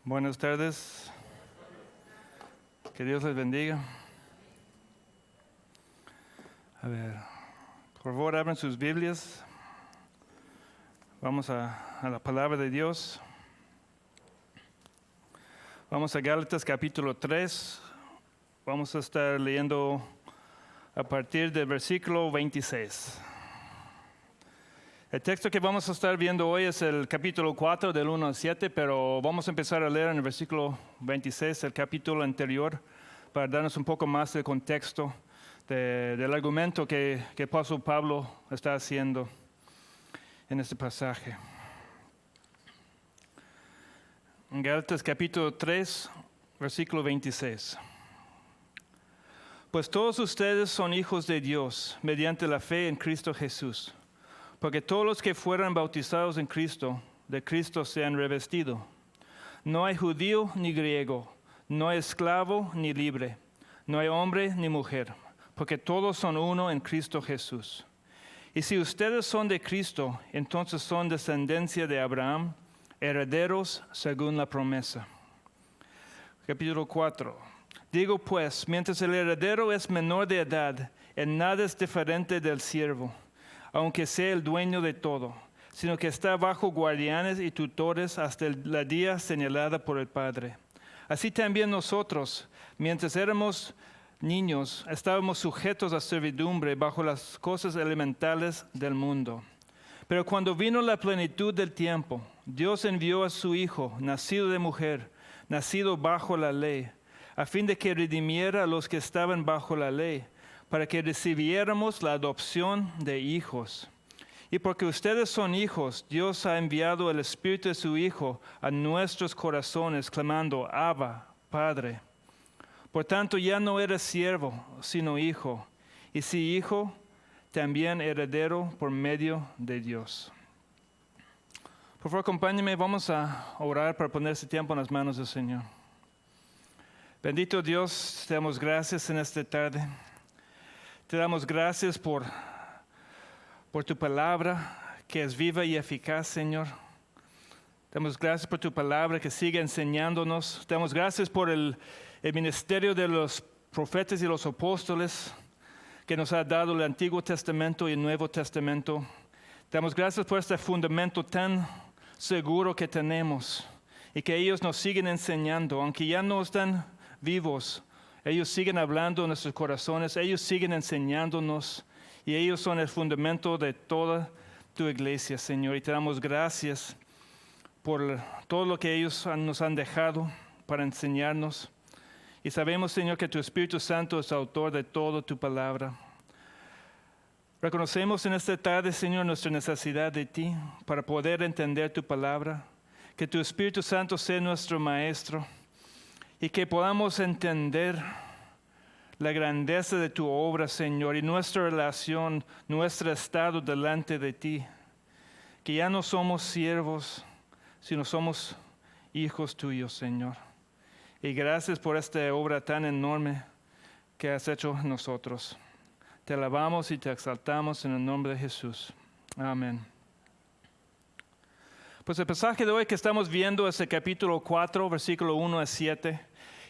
Buenas tardes. Que Dios les bendiga. A ver, por favor, abran sus Biblias. Vamos a la palabra de Dios. Vamos a Gálatas capítulo 3. Vamos a estar leyendo a partir del versículo 26. El texto que vamos a estar viendo hoy es el capítulo 4 del 1 al 7, pero vamos a empezar a leer en el versículo 26, el capítulo anterior, para darnos un poco más de contexto del argumento que el apóstol Pablo está haciendo en este pasaje. En Gálatas capítulo 3, versículo 26. Pues todos ustedes son hijos de Dios mediante la fe en Cristo Jesús. Porque todos los que fueron bautizados en Cristo, de Cristo se han revestido. No hay judío ni griego, no hay esclavo ni libre, no hay hombre ni mujer, porque todos son uno en Cristo Jesús. Y si ustedes son de Cristo, entonces son descendencia de Abraham, herederos según la promesa. Capítulo 4. Digo pues, mientras el heredero es menor de edad, en nada es diferente del siervo, aunque sea el dueño de todo, sino que está bajo guardianes y tutores hasta la día señalada por el Padre. Así también nosotros, mientras éramos niños, estábamos sujetos a servidumbre bajo las cosas elementales del mundo. Pero cuando vino la plenitud del tiempo, Dios envió a su Hijo, nacido de mujer, nacido bajo la ley, a fin de que redimiera a los que estaban bajo la ley, para que recibiéramos la adopción de hijos. Y porque ustedes son hijos, Dios ha enviado el Espíritu de su Hijo a nuestros corazones, clamando, Abba, Padre. Por tanto, ya no eres siervo, sino hijo. Y si hijo, también heredero por medio de Dios. Por favor, acompáñenme, vamos a orar para poner este tiempo en las manos del Señor. Bendito Dios, te damos gracias en esta tarde. Te damos gracias por tu palabra que es viva y eficaz, Señor. Te damos gracias por tu palabra que sigue enseñándonos. Te damos gracias por el ministerio de los profetas y los apóstoles que nos ha dado el Antiguo Testamento y el Nuevo Testamento. Te damos gracias por este fundamento tan seguro que tenemos y que ellos nos siguen enseñando, aunque ya no están vivos. Ellos siguen hablando en nuestros corazones, ellos siguen enseñándonos y ellos son el fundamento de toda tu iglesia, Señor. Y te damos gracias por todo lo que ellos nos han dejado para enseñarnos. Y sabemos, Señor, que tu Espíritu Santo es autor de toda tu palabra. Reconocemos en esta tarde, Señor, nuestra necesidad de ti para poder entender tu palabra. Que tu Espíritu Santo sea nuestro maestro. Y que podamos entender la grandeza de tu obra, Señor, y nuestra relación, nuestro estado delante de ti. Que ya no somos siervos, sino somos hijos tuyos, Señor. Y gracias por esta obra tan enorme que has hecho en nosotros. Te alabamos y te exaltamos en el nombre de Jesús. Amén. Pues el pasaje de hoy que estamos viendo es el capítulo 4, versículo 1 a 7.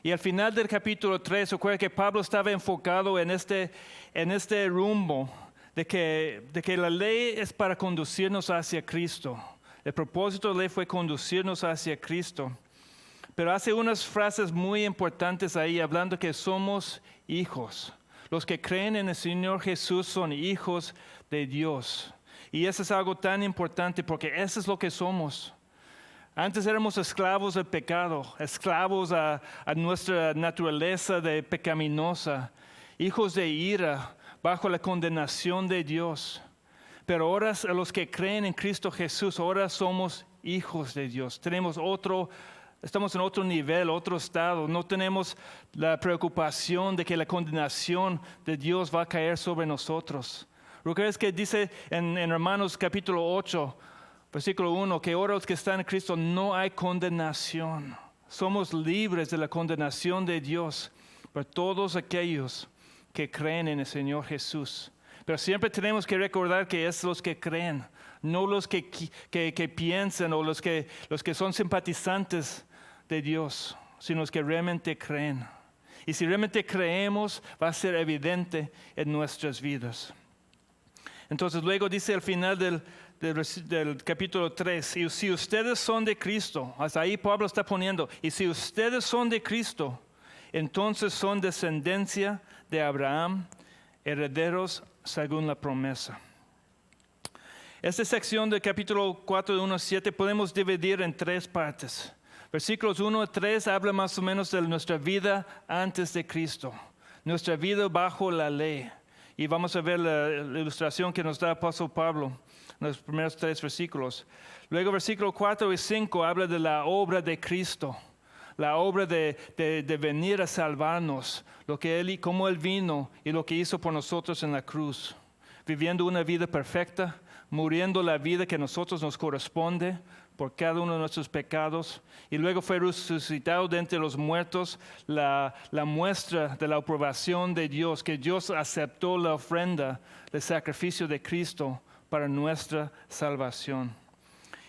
Y al final del capítulo 3, recuerda que Pablo estaba enfocado en este rumbo de que la ley es para conducirnos hacia Cristo. El propósito de la ley fue conducirnos hacia Cristo. Pero hace unas frases muy importantes ahí, hablando que somos hijos. Los que creen en el Señor Jesús son hijos de Dios. Y eso es algo tan importante porque eso es lo que somos. Antes éramos esclavos del pecado, esclavos a nuestra naturaleza de pecaminosa, hijos de ira, bajo la condenación de Dios. Pero ahora los que creen en Cristo Jesús, ahora somos hijos de Dios. Estamos en otro nivel, otro estado. No tenemos la preocupación de que la condenación de Dios va a caer sobre nosotros. ¿Recuerdas que dice en Romanos capítulo 8, versículo 1, que ahora los que están en Cristo no hay condenación. Somos libres de la condenación de Dios por todos aquellos que creen en el Señor Jesús. Pero siempre tenemos que recordar que es los que creen, no los que piensan o los que son simpatizantes de Dios, sino los que realmente creen. Y si realmente creemos, va a ser evidente en nuestras vidas. Entonces luego dice al final del capítulo 3, y si ustedes son de Cristo, hasta ahí Pablo está poniendo, y si ustedes son de Cristo, entonces son descendencia de Abraham, herederos según la promesa. Esta sección del capítulo 4 de 1 a 7 podemos dividir en 3 partes. Versículos 1 a 3 habla más o menos de nuestra vida antes de Cristo, nuestra vida bajo la ley. Y vamos a ver la ilustración que nos da el apóstol Pablo en los primeros 3 versículos. Luego versículos 4 y 5 habla de la obra de Cristo, la obra de venir a salvarnos, cómo Él vino y lo que hizo por nosotros en la cruz, viviendo una vida perfecta, muriendo la vida que a nosotros nos corresponde por cada uno de nuestros pecados, y luego fue resucitado de entre los muertos, la muestra de la aprobación de Dios, que Dios aceptó la ofrenda del sacrificio de Cristo para nuestra salvación.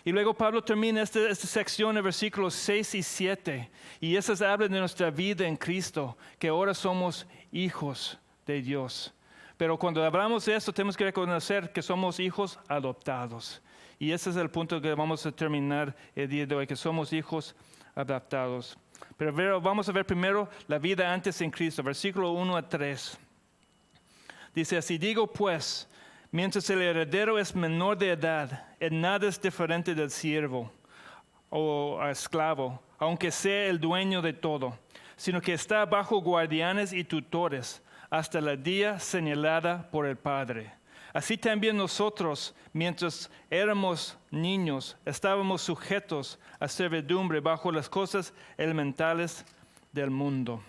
Y luego Pablo termina esta sección en versículos 6 y 7, y esas hablan de nuestra vida en Cristo, que ahora somos hijos de Dios. Pero cuando hablamos de esto, tenemos que reconocer que somos hijos adoptados. Y ese es el punto que vamos a terminar el día de hoy, que somos hijos adoptados. Pero vamos a ver primero la vida antes en Cristo, versículo 1 a 3. Dice así: digo pues, mientras el heredero es menor de edad, en nada es diferente del siervo o esclavo, aunque sea el dueño de todo, sino que está bajo guardianes y tutores, hasta el día señalada por el Padre. Así también nosotros, mientras éramos niños, estábamos sujetos a servidumbre bajo las cosas elementales del mundo.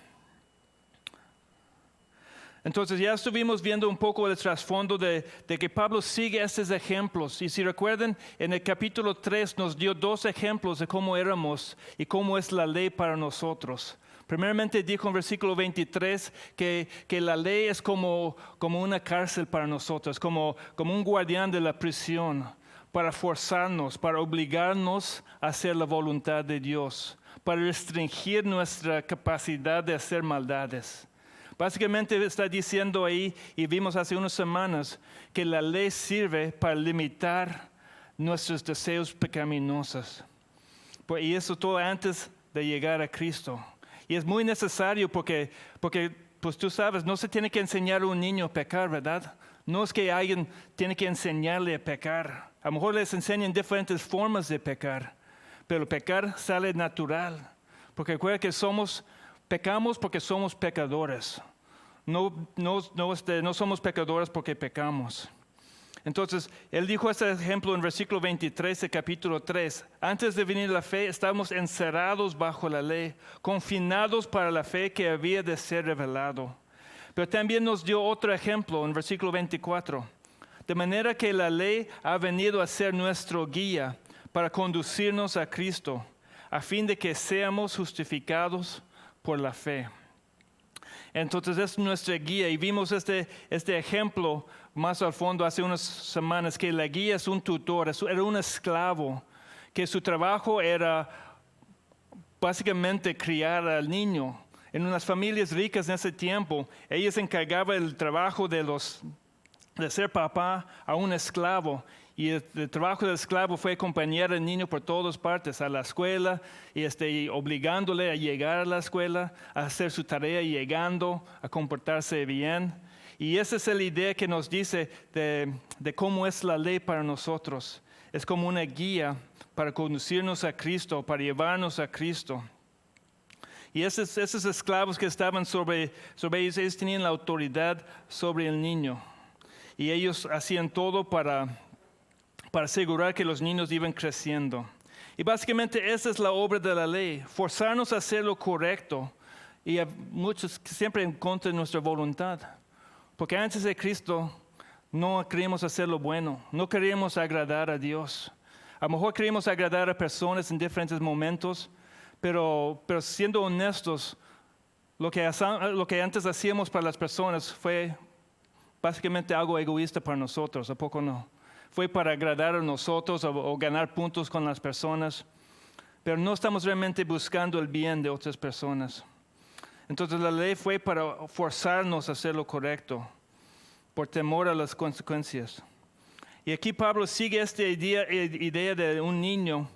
Entonces ya estuvimos viendo un poco el trasfondo de que Pablo sigue estos ejemplos. Y si recuerdan, en el capítulo 3 nos dio 2 ejemplos de cómo éramos y cómo es la ley para nosotros. Primeramente dijo en versículo 23 que la ley es como una cárcel para nosotros, como un guardián de la prisión, para forzarnos, para obligarnos a hacer la voluntad de Dios, para restringir nuestra capacidad de hacer maldades. Básicamente está diciendo ahí, y vimos hace unas semanas, que la ley sirve para limitar nuestros deseos pecaminosos. Y eso todo antes de llegar a Cristo. Y es muy necesario porque pues tú sabes, no se tiene que enseñar a un niño a pecar, ¿verdad? No es que alguien tiene que enseñarle a pecar. A lo mejor les enseñan diferentes formas de pecar, pero pecar sale natural. Porque recuerda que pecamos porque somos pecadores. No somos pecadores porque pecamos. Entonces, él dijo este ejemplo en versículo 23 de capítulo 3. Antes de venir la fe, estábamos encerrados bajo la ley, confinados para la fe que había de ser revelado. Pero también nos dio otro ejemplo en versículo 24. De manera que la ley ha venido a ser nuestro guía para conducirnos a Cristo, a fin de que seamos justificados por la fe. Entonces es nuestra guía, y vimos este ejemplo más al fondo hace unas semanas, que la guía es un tutor, era un esclavo, que su trabajo era básicamente criar al niño. En unas familias ricas en ese tiempo, ella se encargaba del trabajo de ser papá a un esclavo. Y el trabajo del esclavo fue acompañar al niño por todas partes, a la escuela, y obligándole a llegar a la escuela, a hacer su tarea llegando, a comportarse bien. Y esa es la idea que nos dice de cómo es la ley para nosotros. Es como una guía para conducirnos a Cristo, para llevarnos a Cristo. Y esos esclavos que estaban sobre ellos tenían la autoridad sobre el niño. Y ellos hacían todo para asegurar que los niños iban creciendo. Y básicamente esa es la obra de la ley, forzarnos a hacer lo correcto, y a muchos siempre en contra de nuestra voluntad. Porque antes de Cristo no queríamos hacer lo bueno, no queríamos agradar a Dios. A lo mejor queríamos agradar a personas en diferentes momentos, pero siendo honestos, lo que antes hacíamos para las personas fue básicamente algo egoísta para nosotros, ¿a poco no? Fue para agradar a nosotros o ganar puntos con las personas. pero no estamos realmente buscando el bien de otras personas. Entonces la ley fue para forzarnos a hacer lo correcto, por temor a las consecuencias. Y aquí Pablo sigue esta idea de un niño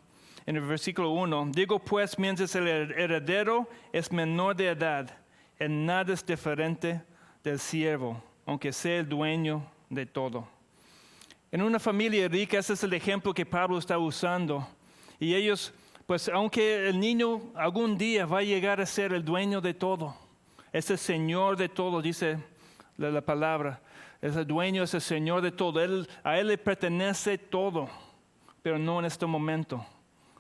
en el versículo 1. Digo pues, mientras el heredero es menor de edad, en nada es diferente del siervo, aunque sea el dueño de todo. En una familia rica, ese es el ejemplo que Pablo está usando. Y ellos, pues aunque el niño algún día va a llegar a ser el dueño de todo, es el señor de todo, dice la palabra. Es el dueño, es el señor de todo. A él le pertenece todo, pero no en este momento,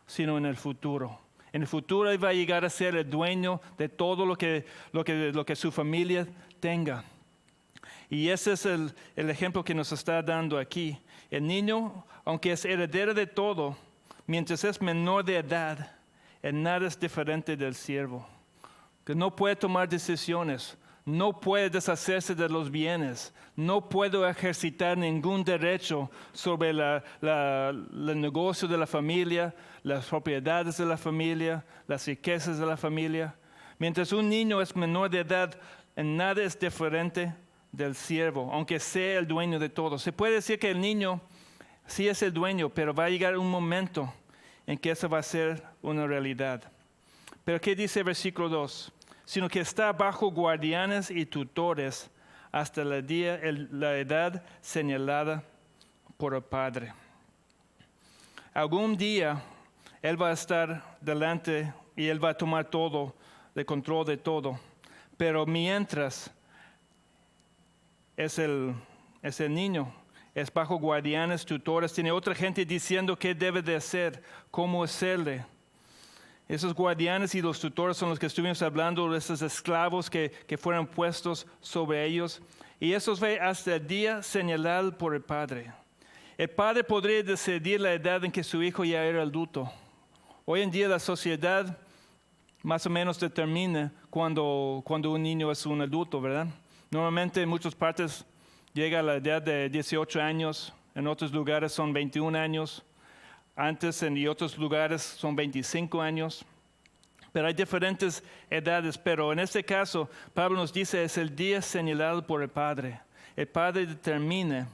sino en el futuro. En el futuro él va a llegar a ser el dueño de todo lo que su familia tenga. Y ese es el ejemplo que nos está dando aquí. El niño, aunque es heredero de todo, mientras es menor de edad, en nada es diferente del siervo. Que no puede tomar decisiones, no puede deshacerse de los bienes, no puede ejercitar ningún derecho sobre el negocio de la familia, las propiedades de la familia, las riquezas de la familia. Mientras un niño es menor de edad, en nada es diferente del siervo, aunque sea el dueño de todo. Se puede decir que el niño sí es el dueño, pero va a llegar un momento en que eso va a ser una realidad. Pero ¿qué dice el versículo 2? Sino que está bajo guardianes y tutores hasta la edad señalada por el Padre. Algún día Él va a estar delante y Él va a tomar todo, el control de todo. Pero mientras es el niño, es bajo guardianes, tutores, tiene otra gente diciendo qué debe de hacer, cómo hacerle. Esos guardianes y los tutores son los que estuvimos hablando, de esos esclavos que fueron puestos sobre ellos. Y esos ve hasta el día señalado por el Padre. El Padre podría decidir la edad en que su hijo ya era adulto. Hoy en día la sociedad más o menos determina cuando un niño es un adulto, ¿verdad? Normalmente en muchas partes llega a la edad de 18 años, en otros lugares son 21 años. Antes en otros lugares son 25 años, pero hay diferentes edades. Pero en este caso, Pablo nos dice, es el día señalado por el Padre. El Padre determina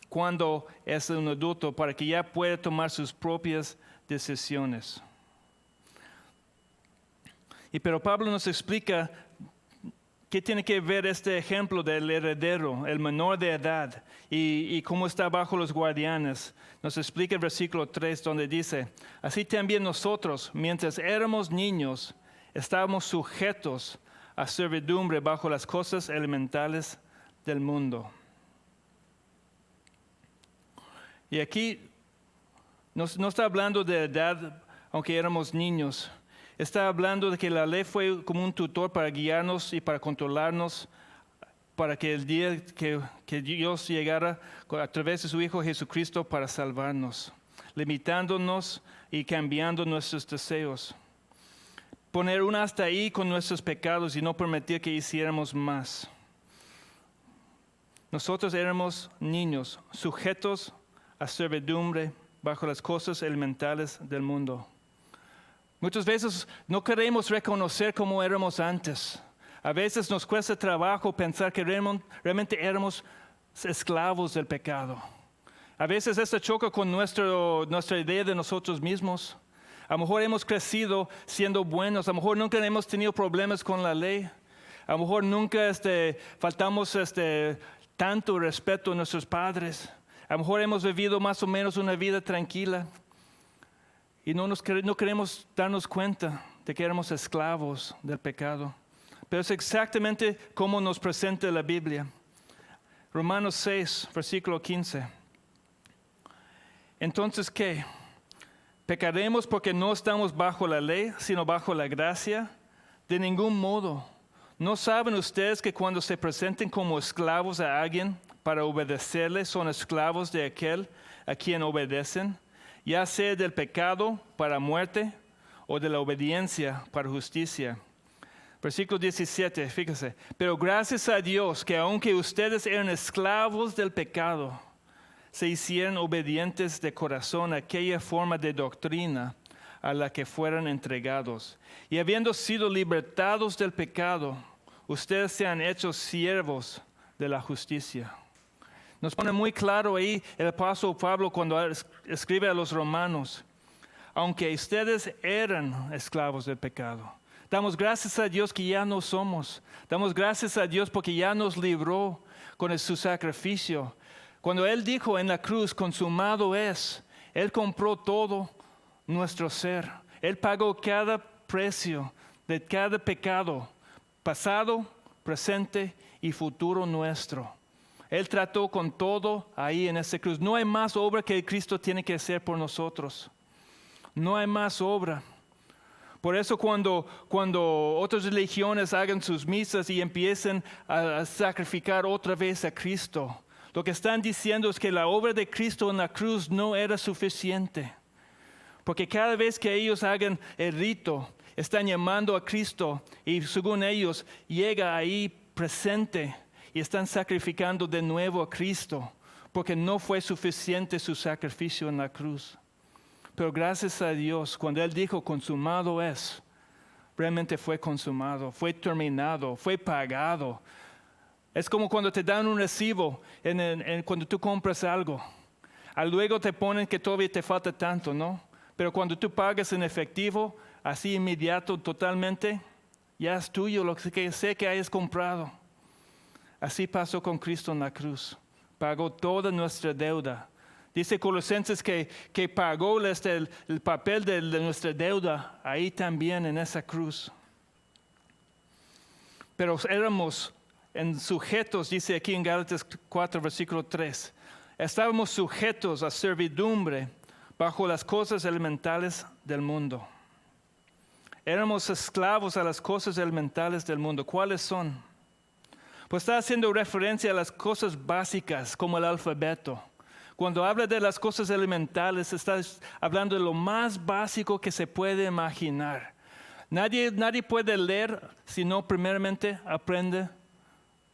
cuándo es un adulto para que ya pueda tomar sus propias decisiones. Pero Pablo nos explica qué tiene que ver este ejemplo del heredero, el menor de edad, y cómo está bajo los guardianes. Nos explica el versículo 3 donde dice, así también nosotros, mientras éramos niños, estábamos sujetos a servidumbre bajo las cosas elementales del mundo. Y aquí no está hablando de edad, aunque éramos niños. Está hablando de que la ley fue como un tutor para guiarnos y para controlarnos, para que el día que Dios llegara a través de su Hijo Jesucristo para salvarnos, limitándonos y cambiando nuestros deseos. Poner un hasta ahí con nuestros pecados y no permitir que hiciéramos más. Nosotros éramos niños, sujetos a servidumbre bajo las cosas elementales del mundo. Muchas veces no queremos reconocer cómo éramos antes. A veces nos cuesta trabajo pensar que realmente éramos esclavos del pecado. A veces esto choca con nuestra idea de nosotros mismos. A lo mejor hemos crecido siendo buenos. A lo mejor nunca hemos tenido problemas con la ley. A lo mejor nunca faltamos tanto respeto a nuestros padres. A lo mejor hemos vivido más o menos una vida tranquila. Y no queremos darnos cuenta de que éramos esclavos del pecado. Pero es exactamente como nos presenta la Biblia. Romanos 6, versículo 15. Entonces, ¿qué? ¿Pecaremos porque no estamos bajo la ley, sino bajo la gracia? De ningún modo. ¿No saben ustedes que cuando se presenten como esclavos a alguien para obedecerle, son esclavos de aquel a quien obedecen? Ya sea del pecado para muerte o de la obediencia para justicia. Versículo 17, fíjese. Pero gracias a Dios que aunque ustedes eran esclavos del pecado, se hicieron obedientes de corazón a aquella forma de doctrina a la que fueran entregados. Y habiendo sido libertados del pecado, ustedes se han hecho siervos de la justicia. Nos pone muy claro ahí el apóstol Pablo cuando escribe a los romanos, aunque ustedes eran esclavos del pecado. Damos gracias a Dios que ya no somos. Damos gracias a Dios porque ya nos libró con su sacrificio. Cuando Él dijo en la cruz, consumado es, Él compró todo nuestro ser. Él pagó cada precio de cada pecado, pasado, presente y futuro nuestro. Él trató con todo ahí en esa cruz. No hay más obra que Cristo tiene que hacer por nosotros. No hay más obra. Por eso cuando otras religiones hagan sus misas y empiecen a sacrificar otra vez a Cristo, lo que están diciendo es que la obra de Cristo en la cruz no era suficiente. Porque cada vez que ellos hagan el rito, están llamando a Cristo y según ellos llega ahí presente y están sacrificando de nuevo a Cristo, porque no fue suficiente su sacrificio en la cruz. Pero gracias a Dios, cuando Él dijo consumado es, realmente fue consumado, fue terminado, fue pagado. Es como cuando te dan un recibo cuando tú compras algo. Luego te ponen que todavía te falta tanto, ¿no? Pero cuando tú pagas en efectivo, así inmediato, totalmente, ya es tuyo lo que sé que hayas comprado. Así pasó con Cristo en la cruz. Pagó toda nuestra deuda. Dice Colosenses que pagó el papel de nuestra deuda ahí también en esa cruz. Pero éramos sujetos, dice aquí en Gálatas 4, versículo 3. Estábamos sujetos a servidumbre bajo las cosas elementales del mundo. Éramos esclavos a las cosas elementales del mundo. ¿Cuáles son? Pues está haciendo referencia a las cosas básicas como el alfabeto. Cuando habla de las cosas elementales, está hablando de lo más básico que se puede imaginar. Nadie puede leer si no primeramente aprende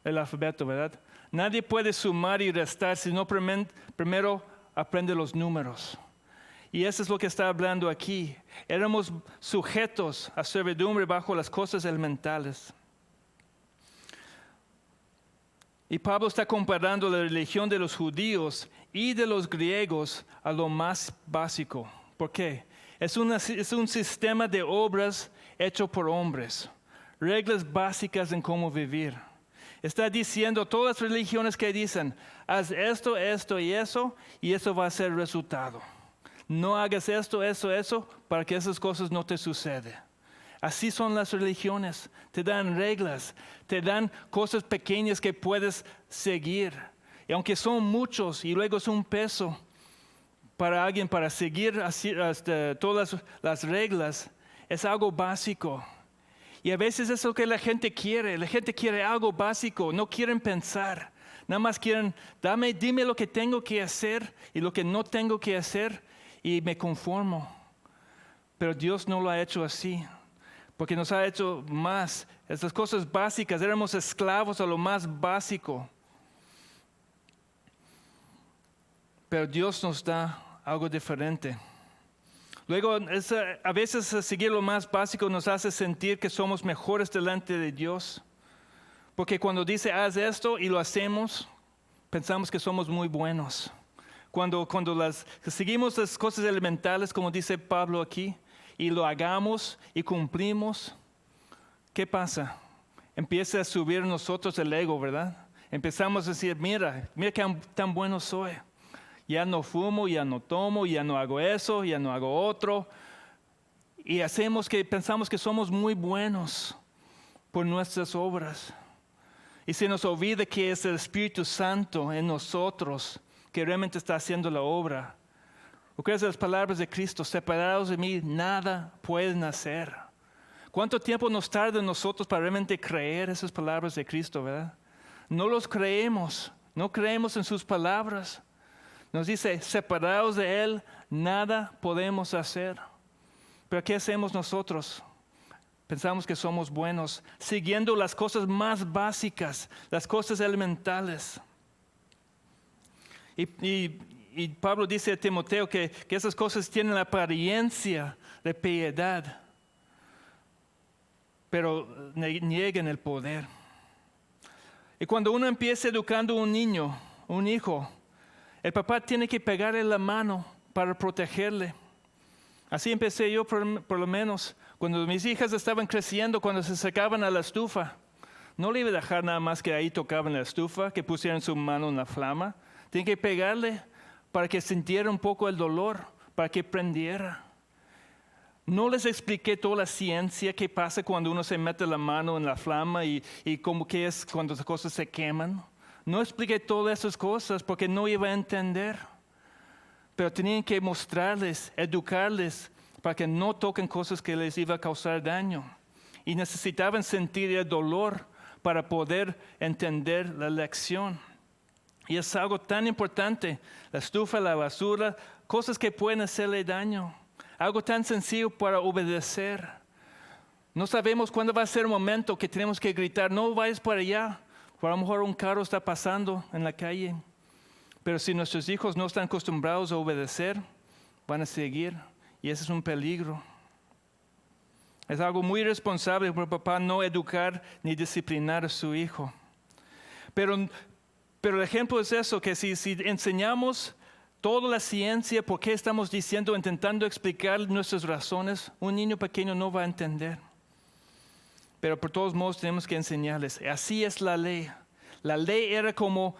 el alfabeto, ¿verdad? Nadie puede sumar y restar si no primero aprende los números. Y eso es lo que está hablando aquí. Éramos sujetos a servidumbre bajo las cosas elementales. Y Pablo está comparando la religión de los judíos y de los griegos a lo más básico. ¿Por qué? Es un sistema de obras hecho por hombres. Reglas básicas en cómo vivir. Está diciendo todas las religiones que dicen, haz esto, esto y eso va a ser el resultado. No hagas esto, eso, para que esas cosas no te sucedan. Así son las religiones. Te dan reglas, te dan cosas pequeñas que puedes seguir. Y aunque son muchos y luego es un peso para alguien para seguir todas las reglas, es algo básico. Y a veces es lo que la gente quiere. La gente quiere algo básico, no quieren pensar. Nada más quieren, dime lo que tengo que hacer y lo que no tengo que hacer y me conformo. Pero Dios no lo ha hecho así. Porque nos ha hecho más, estas cosas básicas, éramos esclavos a lo más básico. Pero Dios nos da algo diferente. Luego, a veces seguir lo más básico nos hace sentir que somos mejores delante de Dios. Porque cuando dice, haz esto y lo hacemos, pensamos que somos muy buenos. Cuando seguimos las cosas elementales, como dice Pablo aquí, y lo hagamos y cumplimos, ¿qué pasa? Empieza a subir en nosotros el ego, ¿verdad? Empezamos a decir, mira que tan bueno soy. Ya no fumo, ya no tomo, ya no hago eso, ya no hago otro. Y pensamos que somos muy buenos por nuestras obras. Y se nos olvida que es el Espíritu Santo en nosotros que realmente está haciendo la obra. Porque las palabras de Cristo, separados de mí, nada pueden hacer. ¿Cuánto tiempo nos tarda en nosotros para realmente creer esas palabras de Cristo, verdad? No los creemos, no creemos en sus palabras. Nos dice, separados de Él, nada podemos hacer. Pero ¿qué hacemos nosotros? Pensamos que somos buenos, siguiendo las cosas más básicas, las cosas elementales. Y y Pablo dice a Timoteo que esas cosas tienen la apariencia de piedad, pero niegan el poder. Y cuando uno empieza educando a un niño, un hijo, el papá tiene que pegarle la mano para protegerle. Así empecé yo por lo menos. Cuando mis hijas estaban creciendo, cuando se sacaban a la estufa, no le iba a dejar nada más que ahí tocaban la estufa, que pusieran su mano en la flama. Tiene que pegarle para que sintiera un poco el dolor, para que prendiera. No les expliqué toda la ciencia que pasa cuando uno se mete la mano en la flama y cómo que es cuando las cosas se queman. No expliqué todas esas cosas porque no iba a entender. Pero tenían que mostrarles, educarles, para que no toquen cosas que les iba a causar daño. Y necesitaban sentir el dolor para poder entender la lección. Y es algo tan importante, la estufa, la basura, cosas que pueden hacerle daño. Algo tan sencillo para obedecer. No sabemos cuándo va a ser el momento que tenemos que gritar, no vayas por allá. Por a lo mejor un carro está pasando en la calle. Pero si nuestros hijos no están acostumbrados a obedecer, van a seguir. Y ese es un peligro. Es algo muy irresponsable por el papá no educar ni disciplinar a su hijo. Pero el ejemplo es eso, que si enseñamos toda la ciencia, por qué estamos diciendo, intentando explicar nuestras razones, un niño pequeño no va a entender. Pero por todos modos tenemos que enseñarles. Así es la ley. La ley era como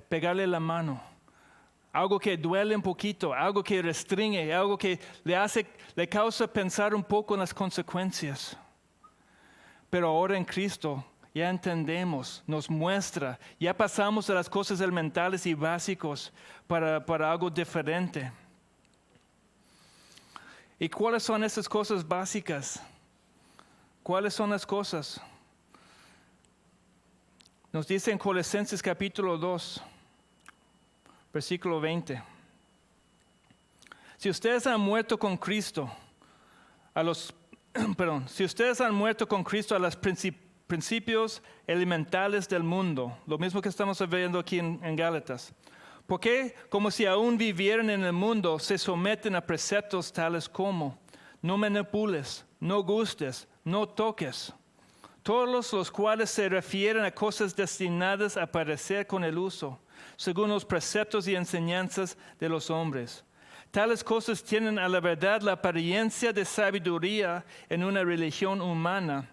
pegarle la mano. Algo que duele un poquito, algo que restringe, algo que le causa pensar un poco en las consecuencias. Pero ahora en Cristo ya entendemos, nos muestra, ya pasamos de las cosas elementales y básicos para algo diferente. ¿Y cuáles son esas cosas básicas? ¿Cuáles son las cosas? Nos dice en Colosenses capítulo 2, versículo 20. Si ustedes han muerto con Cristo a los principios elementales del mundo, lo mismo que estamos viendo aquí en Gálatas, ¿por qué, como si aún vivieran en el mundo, se someten a preceptos tales como no manipules, no gustes, no toques? Todos los cuales se refieren a cosas destinadas a parecer con el uso, según los preceptos y enseñanzas de los hombres. Tales cosas tienen a la verdad la apariencia de sabiduría en una religión humana,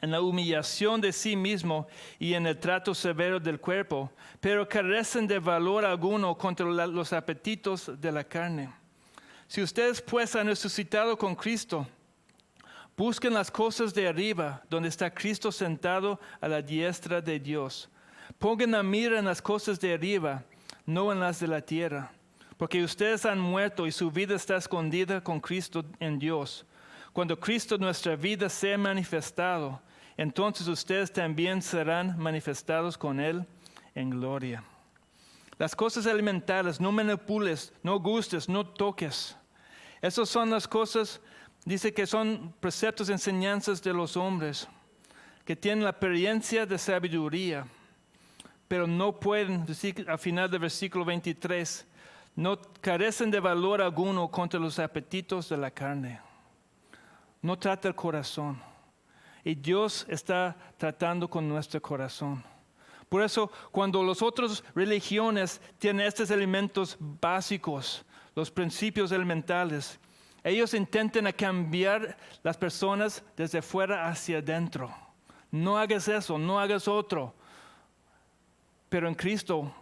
en la humillación de sí mismo y en el trato severo del cuerpo, pero carecen de valor alguno contra los apetitos de la carne. Si ustedes pues han resucitado con Cristo, busquen las cosas de arriba, donde está Cristo sentado a la diestra de Dios. Pongan la mira en las cosas de arriba, no en las de la tierra, porque ustedes han muerto y su vida está escondida con Cristo en Dios. Cuando Cristo nuestra vida sea manifestado, entonces ustedes también serán manifestados con Él en gloria. Las cosas elementales, no manipules, no gustes, no toques. Esas son las cosas, dice que son preceptos, enseñanzas de los hombres, que tienen la apariencia de sabiduría, pero no pueden, decir al final del versículo 23, no carecen de valor alguno contra los apetitos de la carne. No trata el corazón. Y Dios está tratando con nuestro corazón. Por eso, cuando las otras religiones tienen estos elementos básicos, los principios elementales, ellos intentan cambiar las personas desde fuera hacia adentro. No hagas eso, no hagas otro. Pero en Cristo,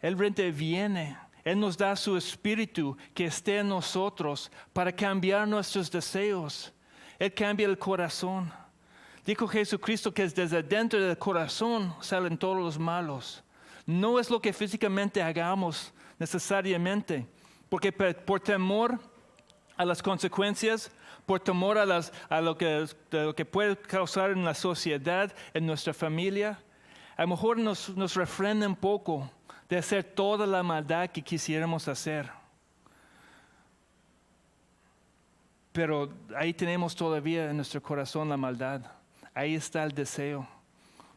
Él viene. Él nos da su espíritu que esté en nosotros para cambiar nuestros deseos. Él cambia el corazón. Dijo Jesucristo que es desde dentro del corazón salen todos los malos. No es lo que físicamente hagamos necesariamente, porque por temor a las consecuencias, por temor a lo que puede causar en la sociedad, en nuestra familia, a lo mejor nos refrena un poco de hacer toda la maldad que quisiéramos hacer. Pero ahí tenemos todavía en nuestro corazón la maldad. Ahí está el deseo.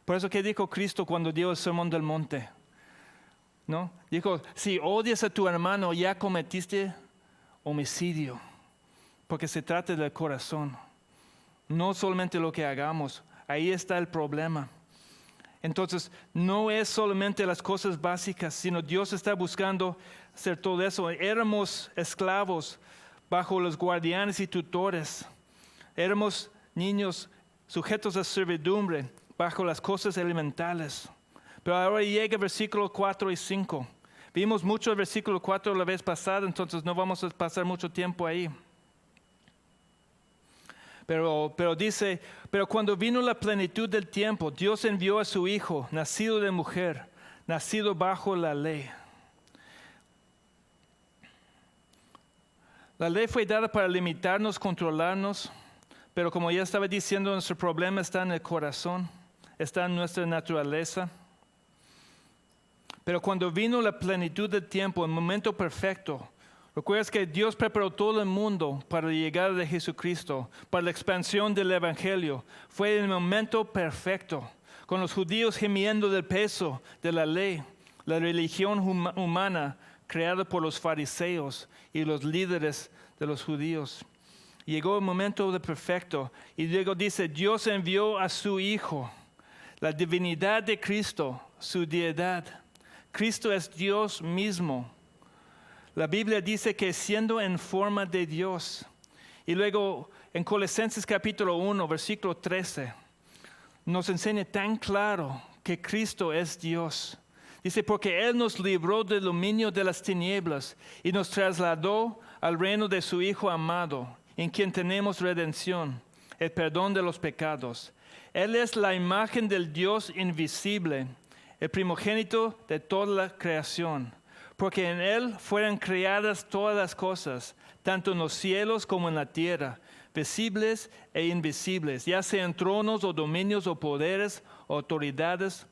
Por eso que dijo Cristo cuando dio el sermón del monte. ¿no? Dijo, si odias a tu hermano, ya cometiste homicidio, porque se trata del corazón, no solamente lo que hagamos. Ahí está el problema. Entonces, no es solamente las cosas básicas, sino Dios está buscando hacer todo eso. Éramos esclavos bajo los guardianes y tutores. Éramos niños sujetos a servidumbre bajo las cosas elementales. Pero ahora llega el versículo 4 y 5. Vimos mucho el versículo 4 la vez pasada, entonces no vamos a pasar mucho tiempo ahí. Pero dice, pero cuando vino la plenitud del tiempo, Dios envió a su Hijo, nacido de mujer, nacido bajo la ley. La ley fue dada para limitarnos, controlarnos, pero como ya estaba diciendo, nuestro problema está en el corazón, está en nuestra naturaleza. Pero cuando vino la plenitud del tiempo, el momento perfecto, recuerdas que Dios preparó todo el mundo para la llegada de Jesucristo, para la expansión del Evangelio. Fue el momento perfecto, con los judíos gimiendo del peso de la ley, la religión humana creada por los fariseos y los líderes de los judíos. Llegó el momento perfecto y luego dice, Dios envió a su Hijo, la divinidad de Cristo, su deidad. Cristo es Dios mismo. La Biblia dice que siendo en forma de Dios. Y luego en Colosenses capítulo 1, versículo 13, nos enseña tan claro que Cristo es Dios. Dice, porque Él nos libró del dominio de las tinieblas y nos trasladó al reino de su Hijo amado, en quien tenemos redención, el perdón de los pecados. Él es la imagen del Dios invisible, el primogénito de toda la creación, porque en Él fueron creadas todas las cosas, tanto en los cielos como en la tierra, visibles e invisibles, ya sean tronos o dominios o poderes o autoridades.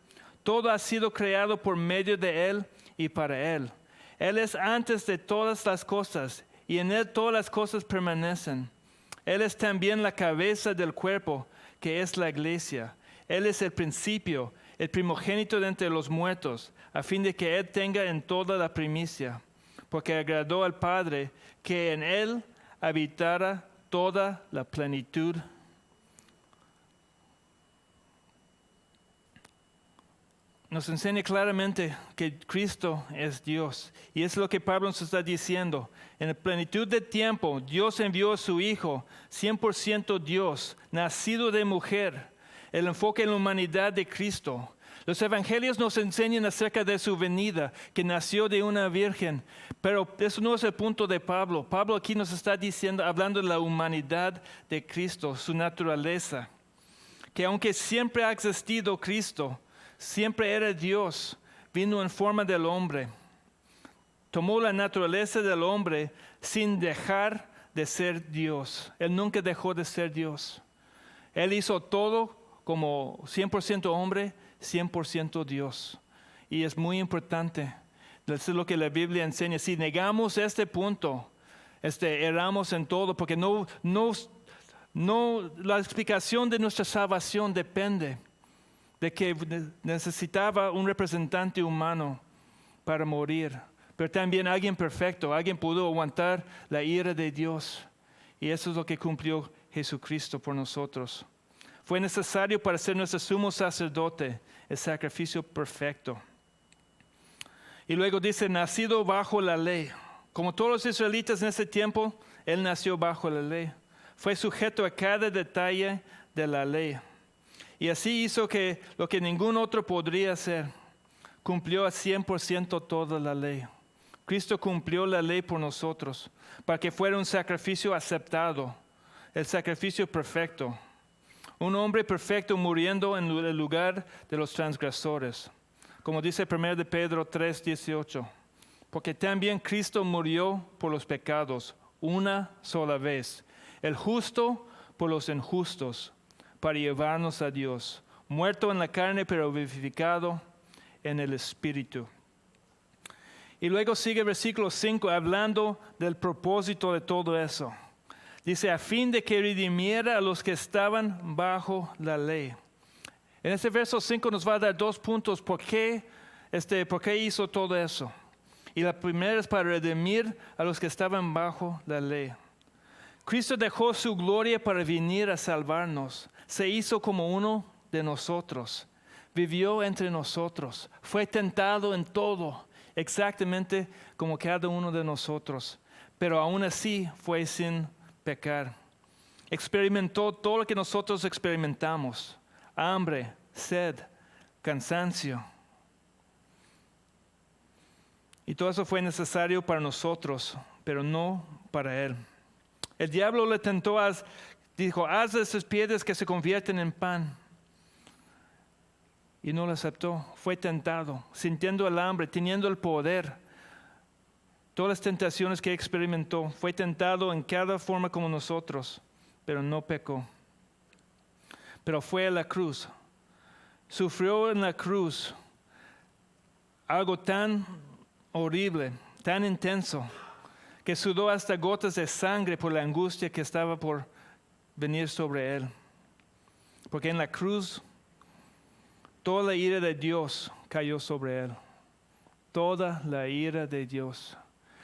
Todo ha sido creado por medio de Él y para Él. Él es antes de todas las cosas y en Él todas las cosas permanecen. Él es también la cabeza del cuerpo, que es la iglesia. Él es el principio, el primogénito de entre los muertos, a fin de que Él tenga en toda la primicia, porque agradó al Padre que en Él habitara toda la plenitud. Nos enseña claramente que Cristo es Dios. Y es lo que Pablo nos está diciendo. En la plenitud del tiempo, Dios envió a su Hijo, 100% Dios, nacido de mujer. El enfoque en la humanidad de Cristo. Los evangelios nos enseñan acerca de su venida, que nació de una virgen. Pero eso no es el punto de Pablo. Pablo aquí nos está diciendo, hablando de la humanidad de Cristo, su naturaleza. Que aunque siempre ha existido Cristo, siempre era Dios, vino en forma del hombre. Tomó la naturaleza del hombre sin dejar de ser Dios. Él nunca dejó de ser Dios. Él hizo todo como 100% hombre, 100% Dios. Y es muy importante. Eso es lo que la Biblia enseña. Si negamos este punto, erramos en todo, porque no, la explicación de nuestra salvación depende de que necesitaba un representante humano para morir, pero también alguien perfecto, alguien pudo aguantar la ira de Dios, y eso es lo que cumplió Jesucristo por nosotros. Fue necesario para ser nuestro sumo sacerdote, el sacrificio perfecto. Y luego dice, nacido bajo la ley. Como todos los israelitas en ese tiempo, Él nació bajo la ley. Fue sujeto a cada detalle de la ley. Y así hizo que lo que ningún otro podría hacer, cumplió a 100% toda la ley. Cristo cumplió la ley por nosotros, para que fuera un sacrificio aceptado, el sacrificio perfecto. Un hombre perfecto muriendo en el lugar de los transgresores. Como dice 1 de Pedro 3:18. Porque también Cristo murió por los pecados una sola vez. El justo por los injustos, para llevarnos a Dios, muerto en la carne, pero vivificado en el Espíritu. Y luego sigue el versículo 5, hablando del propósito de todo eso. Dice, a fin de que redimiera a los que estaban bajo la ley. En este verso 5 nos va a dar 2 puntos por qué ¿Por qué hizo todo eso? Y la primera es para redimir a los que estaban bajo la ley. Cristo dejó su gloria para venir a salvarnos. Se hizo como uno de nosotros. Vivió entre nosotros. Fue tentado en todo, exactamente como cada uno de nosotros. Pero aún así fue sin pecar. Experimentó todo lo que nosotros experimentamos. Hambre, sed, cansancio. Y todo eso fue necesario para nosotros, pero no para Él. El diablo le tentó, dijo, haz de esas piedras que se convierten en pan. Y no lo aceptó. Fue tentado, sintiendo el hambre, teniendo el poder. Todas las tentaciones que experimentó, fue tentado en cada forma como nosotros, pero no pecó. Pero fue a la cruz. Sufrió en la cruz algo tan horrible, tan intenso, que sudó hasta gotas de sangre por la angustia que estaba por venir sobre él. Porque en la cruz, toda la ira de Dios cayó sobre él. Toda la ira de Dios.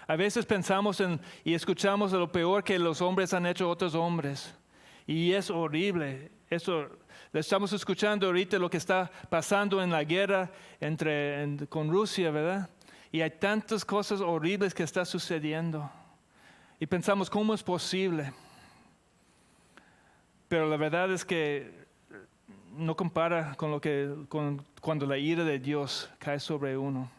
A veces pensamos y escuchamos de lo peor que los hombres han hecho a otros hombres. Y es horrible. Eso lo estamos escuchando ahorita, lo que está pasando en la guerra con Rusia, ¿verdad? Y hay tantas cosas horribles que están sucediendo. Y pensamos, ¿cómo es posible? Pero la verdad es que no compara con cuando la ira de Dios cae sobre uno.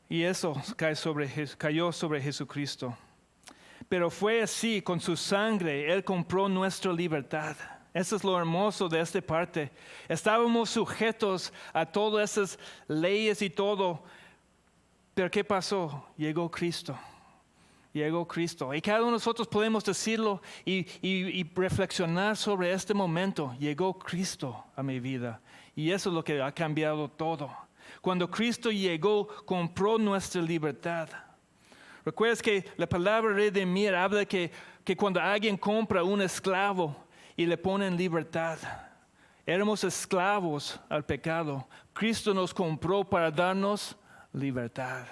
Y eso cayó sobre Jesucristo. Pero fue así, con su sangre, Él compró nuestra libertad. Eso es lo hermoso de esta parte. Estábamos sujetos a todas esas leyes y todo. Pero ¿qué pasó? Llegó Cristo. Llegó Cristo. Y cada uno de nosotros podemos decirlo y reflexionar sobre este momento. Llegó Cristo a mi vida. Y eso es lo que ha cambiado todo. Cuando Cristo llegó, compró nuestra libertad. ¿Recuerdas que la palabra redimir habla de que cuando alguien compra un esclavo y le pone en libertad? Éramos esclavos al pecado. Cristo nos compró para darnos libertad.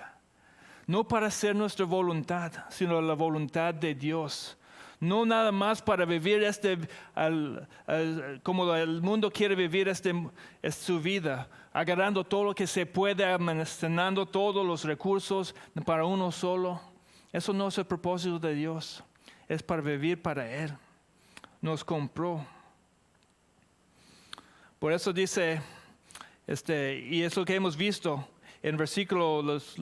No para hacer nuestra voluntad, sino la voluntad de Dios. No nada más para vivir como el mundo quiere vivir su vida, agarrando todo lo que se puede, administrando todos los recursos para uno solo. Eso no es el propósito de Dios, es para vivir para Él. Nos compró. Por eso dice, y es lo que hemos visto en los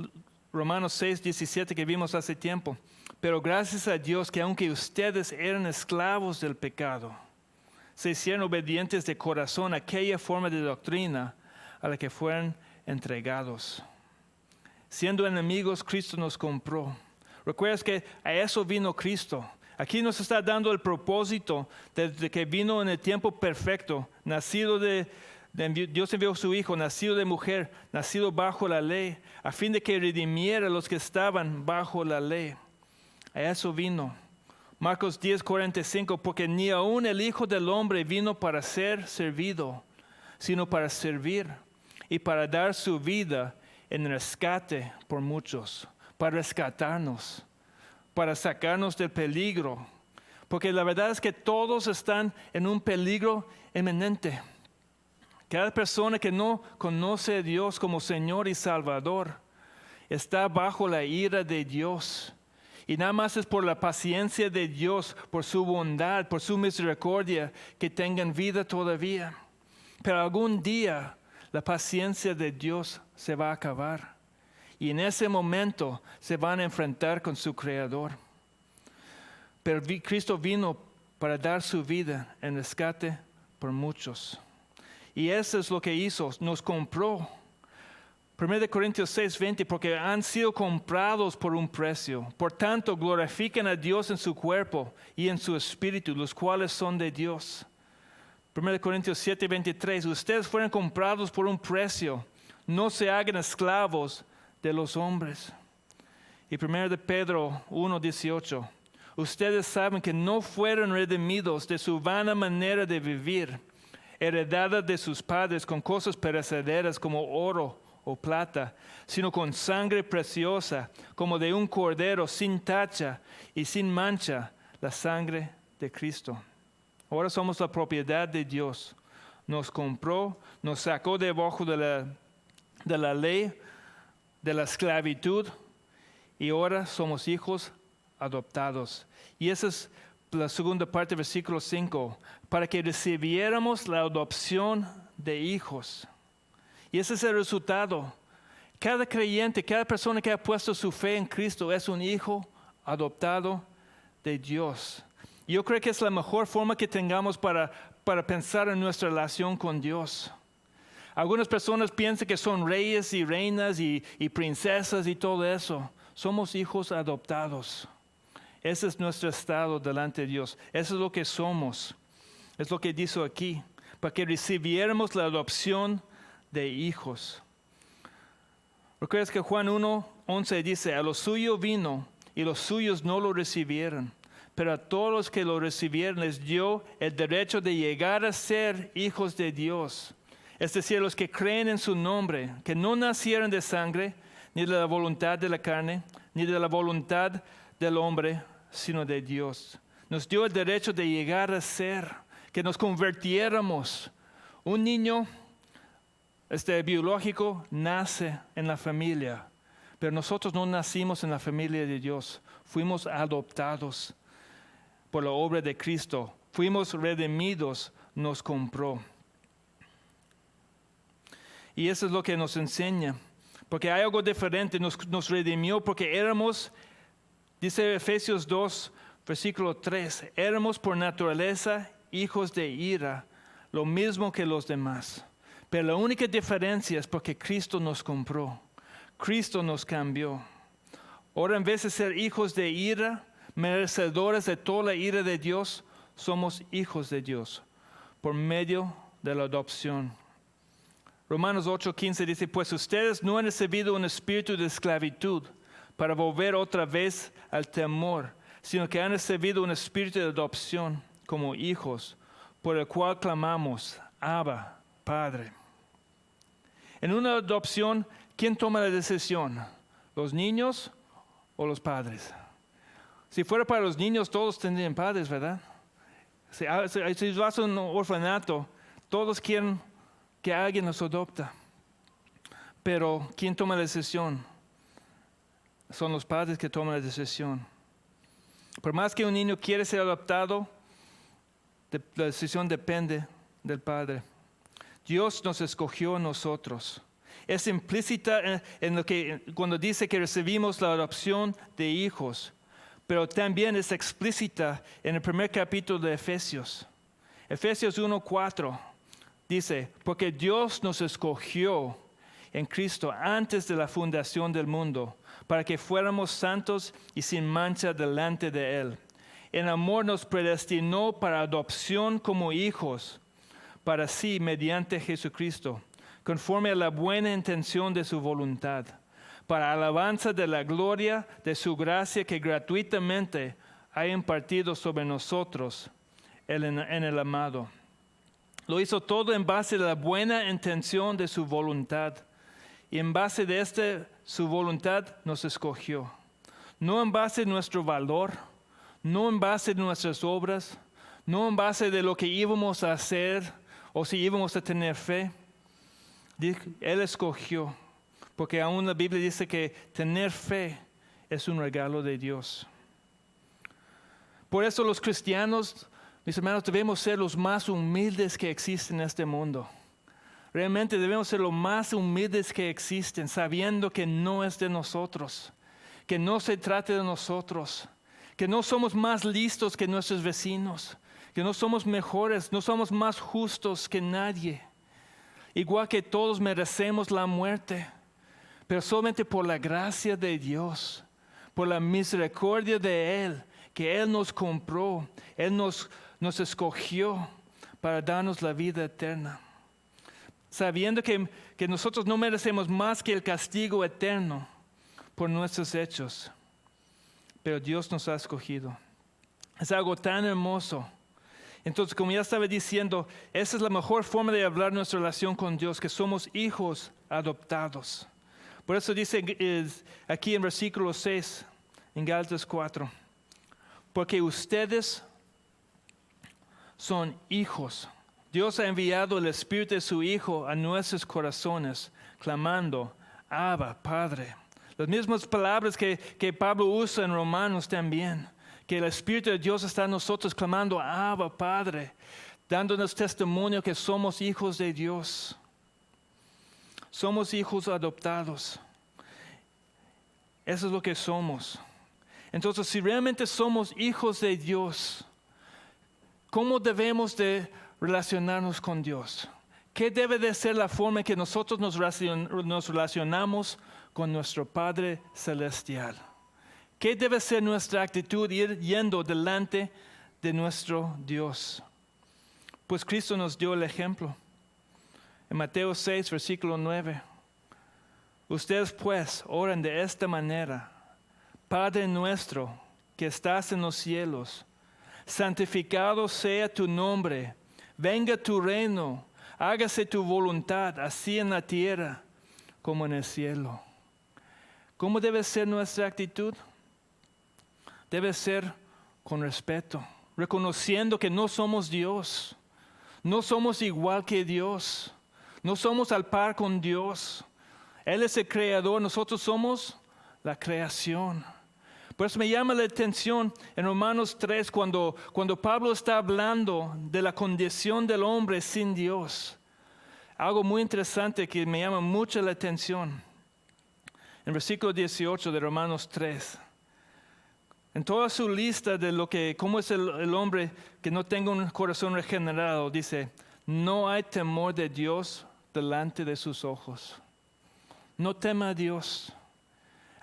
Romanos 6, 17 que vimos hace tiempo. Pero gracias a Dios que aunque ustedes eran esclavos del pecado, se hicieron obedientes de corazón a aquella forma de doctrina a la que fueron entregados. Siendo enemigos, Cristo nos compró. ¿Recuerdas que a eso vino Cristo? Aquí nos está dando el propósito de que vino en el tiempo perfecto, nacido Dios envió a su Hijo, nacido de mujer, nacido bajo la ley, a fin de que redimiera a los que estaban bajo la ley. A eso vino. Marcos 10:45, porque ni aun el Hijo del Hombre vino para ser servido, sino para servir y para dar su vida en rescate por muchos, para rescatarnos, para sacarnos del peligro. Porque la verdad es que todos están en un peligro inminente. Cada persona que no conoce a Dios como Señor y Salvador está bajo la ira de Dios. Y nada más es por la paciencia de Dios, por su bondad, por su misericordia, que tengan vida todavía. Pero algún día la paciencia de Dios se va a acabar. Y en ese momento se van a enfrentar con su Creador. Pero Cristo vino para dar su vida en rescate por muchos. Y eso es lo que hizo, nos compró. 1 Corintios 6:20, porque han sido comprados por un precio. Por tanto, glorifiquen a Dios en su cuerpo y en su espíritu, los cuales son de Dios. 1 Corintios 7:23, ustedes fueron comprados por un precio. No se hagan esclavos de los hombres. Y 1 Pedro 1:18, ustedes saben que no fueron redimidos de su vana manera de vivir, heredada de sus padres con cosas perecederas como oro o plata, sino con sangre preciosa, como de un cordero sin tacha y sin mancha, la sangre de Cristo. Ahora somos la propiedad de Dios. Nos compró, nos sacó debajo de la ley, de la esclavitud, y ahora somos hijos adoptados. Y esa es la segunda parte del versículo 5, para que recibiéramos la adopción de hijos. Y ese es el resultado. Cada creyente, cada persona que ha puesto su fe en Cristo es un hijo adoptado de Dios. Yo creo que es la mejor forma que tengamos para pensar en nuestra relación con Dios. Algunas personas piensan que son reyes y reinas y princesas y todo eso. Somos hijos adoptados. Ese es nuestro estado delante de Dios. Eso es lo que somos. Es lo que dice aquí. Para que recibiéramos la adopción de hijos. ¿Recuerdas que Juan 1:11 dice, a lo suyo vino y los suyos no lo recibieron? Pero a todos los que lo recibieron les dio el derecho de llegar a ser hijos de Dios. Es decir, los que creen en su nombre, que no nacieron de sangre, ni de la voluntad de la carne, ni de la voluntad del hombre, sino de Dios. Nos dio el derecho de llegar a ser, que nos convirtiéramos. Un niño biológico nace en la familia, pero nosotros no nacimos en la familia de Dios. Fuimos adoptados por la obra de Cristo. Fuimos redimidos, nos compró. Y eso es lo que nos enseña. Porque hay algo diferente, nos redimió porque éramos, dice Efesios 2, versículo 3, éramos por naturaleza hijos de ira, lo mismo que los demás. Pero la única diferencia es porque Cristo nos compró, Cristo nos cambió. Ahora en vez de ser hijos de ira, merecedores de toda la ira de Dios, somos hijos de Dios por medio de la adopción. Romanos 8:15 dice, pues ustedes no han recibido un espíritu de esclavitud para volver otra vez al temor, sino que han recibido un espíritu de adopción como hijos, por el cual clamamos, Abba, Padre. En una adopción, ¿quién toma la decisión? ¿Los niños o los padres? Si fuera para los niños, todos tendrían padres, ¿verdad? Si vas a un orfanato, todos quieren que alguien los adopta. Pero ¿quién toma la decisión? Son los padres que toman la decisión. Por más que un niño quiere ser adoptado, la decisión depende del padre. Dios nos escogió a nosotros. Es implícita en lo que cuando dice que recibimos la adopción de hijos, pero también es explícita en el primer capítulo de Efesios. Efesios 1:4 dice, porque Dios nos escogió en Cristo antes de la fundación del mundo, para que fuéramos santos y sin mancha delante de Él. En amor nos predestinó para adopción como hijos, para sí mediante Jesucristo, conforme a la buena intención de su voluntad, para alabanza de la gloria de su gracia que gratuitamente ha impartido sobre nosotros en el amado. Lo hizo todo en base a la buena intención de su voluntad. Y en base de su voluntad nos escogió. No en base de nuestro valor, no en base de nuestras obras, no en base de lo que íbamos a hacer o si íbamos a tener fe. Él escogió, porque aún la Biblia dice que tener fe es un regalo de Dios. Por eso los cristianos, mis hermanos, debemos ser los más humildes que existen en este mundo. Realmente debemos ser los más humildes que existen, sabiendo que no es de nosotros, que no se trata de nosotros, que no somos más listos que nuestros vecinos, que no somos mejores, no somos más justos que nadie. Igual que todos merecemos la muerte, pero solamente por la gracia de Dios, por la misericordia de Él, que Él nos compró, Él nos escogió para darnos la vida eterna. Sabiendo que nosotros no merecemos más que el castigo eterno por nuestros hechos, pero Dios nos ha escogido. Es algo tan hermoso. Entonces, como ya estaba diciendo, esa es la mejor forma de hablar nuestra relación con Dios, que somos hijos adoptados. Por eso dice aquí en versículo 6, en Gálatas 4, porque ustedes son hijos. Dios ha enviado el Espíritu de su Hijo a nuestros corazones, clamando, Abba, Padre. Las mismas palabras que Pablo usa en Romanos también, que el Espíritu de Dios está en nosotros clamando, Abba, Padre, dándonos testimonio que somos hijos de Dios. Somos hijos adoptados. Eso es lo que somos. Entonces, si realmente somos hijos de Dios, ¿cómo debemos de relacionarnos con Dios? ¿Qué debe de ser la forma en que nosotros nos relacionamos con nuestro Padre Celestial? ¿Qué debe ser nuestra actitud yendo delante de nuestro Dios? Pues Cristo nos dio el ejemplo. En Mateo 6, versículo 9. Ustedes pues oran de esta manera. Padre nuestro que estás en los cielos, santificado sea tu nombre. Venga tu reino. Hágase tu voluntad, así en la tierra como en el cielo. ¿Cómo debe ser nuestra actitud? Debe ser con respeto, reconociendo que no somos Dios, no somos igual que Dios, no somos al par con Dios. Él es el creador, nosotros somos la creación. Por eso me llama la atención en Romanos 3 cuando Pablo está hablando de la condición del hombre sin Dios. Algo muy interesante que me llama mucho la atención. En versículo 18 de Romanos 3. En toda su lista de cómo es el hombre que no tenga un corazón regenerado, dice, no hay temor de Dios delante de sus ojos. No tema a Dios.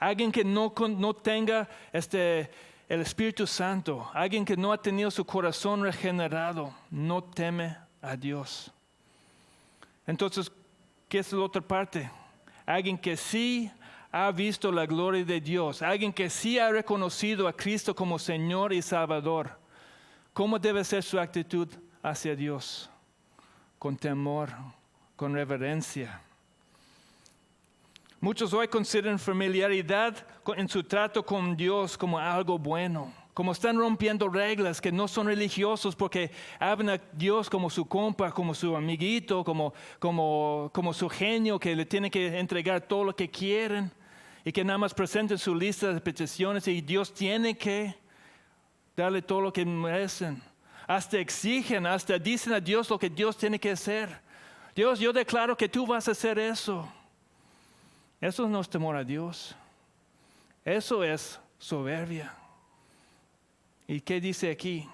Alguien que no tenga el Espíritu Santo, alguien que no ha tenido su corazón regenerado, no teme a Dios. Entonces, ¿qué es la otra parte? Alguien que sí ha visto la gloria de Dios, alguien que sí ha reconocido a Cristo como Señor y Salvador. ¿Cómo debe ser su actitud hacia Dios? Con temor, con reverencia. Muchos hoy consideran familiaridad en su trato con Dios como algo bueno, como están rompiendo reglas que no son religiosos porque hablan a Dios como su compa, como su amiguito, como su genio que le tiene que entregar todo lo que quieren y que nada más presenten su lista de peticiones y Dios tiene que darle todo lo que merecen. Hasta exigen, hasta dicen a Dios lo que Dios tiene que hacer. Dios, yo declaro que tú vas a hacer eso. Eso no es temor a Dios. Eso es soberbia. ¿Y qué dice aquí?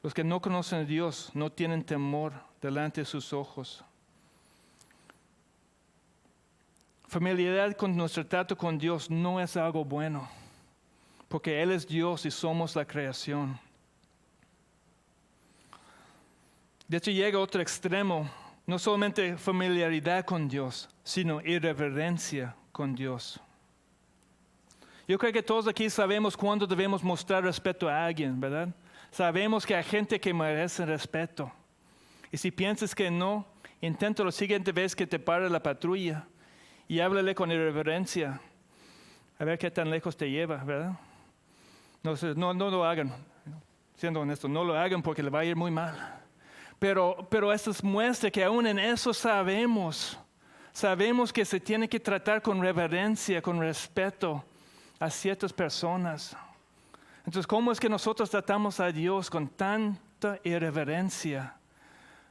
Los que no conocen a Dios no tienen temor delante de sus ojos. Familiaridad con nuestro trato con Dios no es algo bueno, porque Él es Dios y somos la creación. De hecho, llega a otro extremo, no solamente familiaridad con Dios, sino irreverencia con Dios. Yo creo que todos aquí sabemos cuándo debemos mostrar respeto a alguien, ¿verdad? Sabemos que hay gente que merece respeto. Y si piensas que no, intenta la siguiente vez que te pare la patrulla y háblale con irreverencia. A ver qué tan lejos te lleva, ¿verdad? No lo hagan, siendo honesto, no lo hagan porque le va a ir muy mal. Pero eso muestra que aún en eso sabemos que se tiene que tratar con reverencia, con respeto a ciertas personas. Entonces, ¿cómo es que nosotros tratamos a Dios con tanta irreverencia?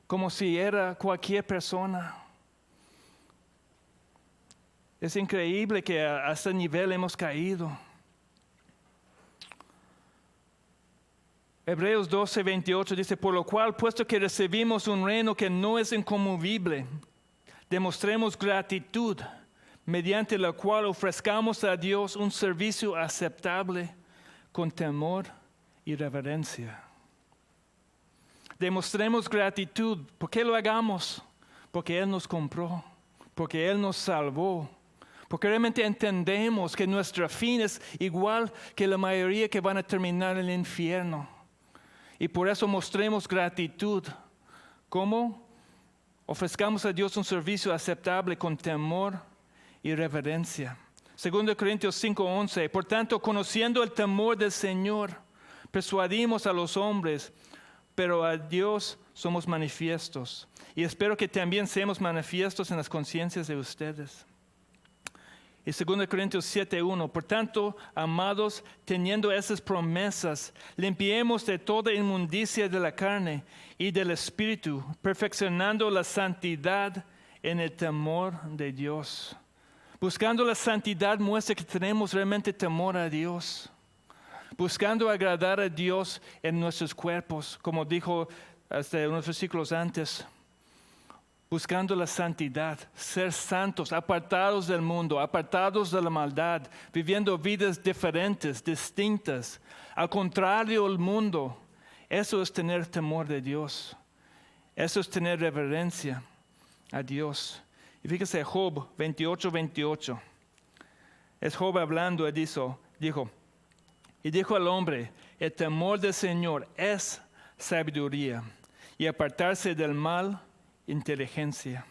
Como si era cualquier persona. Es increíble que a ese nivel hemos caído. Hebreos 12:28 dice, por lo cual, puesto que recibimos un reino que no es inconmovible, demostremos gratitud, mediante la cual ofrezcamos a Dios un servicio aceptable con temor y reverencia. Demostremos gratitud. ¿Por qué lo hagamos? Porque Él nos compró, porque Él nos salvó, porque realmente entendemos que nuestro fin es igual que la mayoría que van a terminar en el infierno. Y por eso mostremos gratitud. ¿Cómo? Ofrezcamos a Dios un servicio aceptable con temor y reverencia. 2 Corintios 5:11. Por tanto, conociendo el temor del Señor, persuadimos a los hombres, pero a Dios somos manifiestos. Y espero que también seamos manifiestos en las conciencias de ustedes. Y 2 Corintios 7:1. Por tanto, amados, teniendo esas promesas, limpiemos de toda inmundicia de la carne y del espíritu, perfeccionando la santidad en el temor de Dios. Buscando la santidad muestra que tenemos realmente temor a Dios. Buscando agradar a Dios en nuestros cuerpos, como dijo hasta unos versículos antes. Buscando la santidad, ser santos, apartados del mundo, apartados de la maldad, viviendo vidas diferentes, distintas, al contrario del mundo. Eso es tener temor de Dios. Eso es tener reverencia a Dios. Y fíjese Job 28:28. Es Job hablando y dijo, y dijo al hombre, el temor del Señor es sabiduría, y apartarse del mal, inteligencia.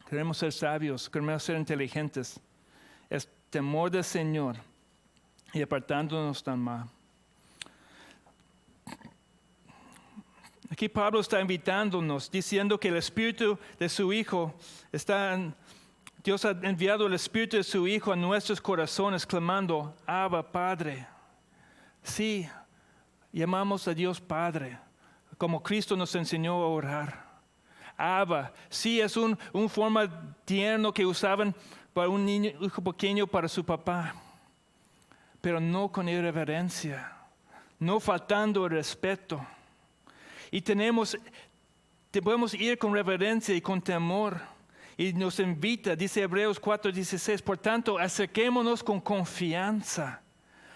Queremos ser sabios, queremos ser inteligentes. Es temor del Señor y apartándonos del mal. Aquí Pablo está invitándonos, diciendo que el Espíritu de su Hijo Dios ha enviado el Espíritu de su Hijo a nuestros corazones, clamando, Abba, Padre. Sí, llamamos a Dios Padre, como Cristo nos enseñó a orar. Abba, sí, es un forma tierno que usaban para un niño, hijo pequeño, para su papá, pero no con irreverencia, no faltando el respeto. Y podemos ir con reverencia y con temor. Y nos invita, dice Hebreos 4:16, por tanto, acerquémonos con confianza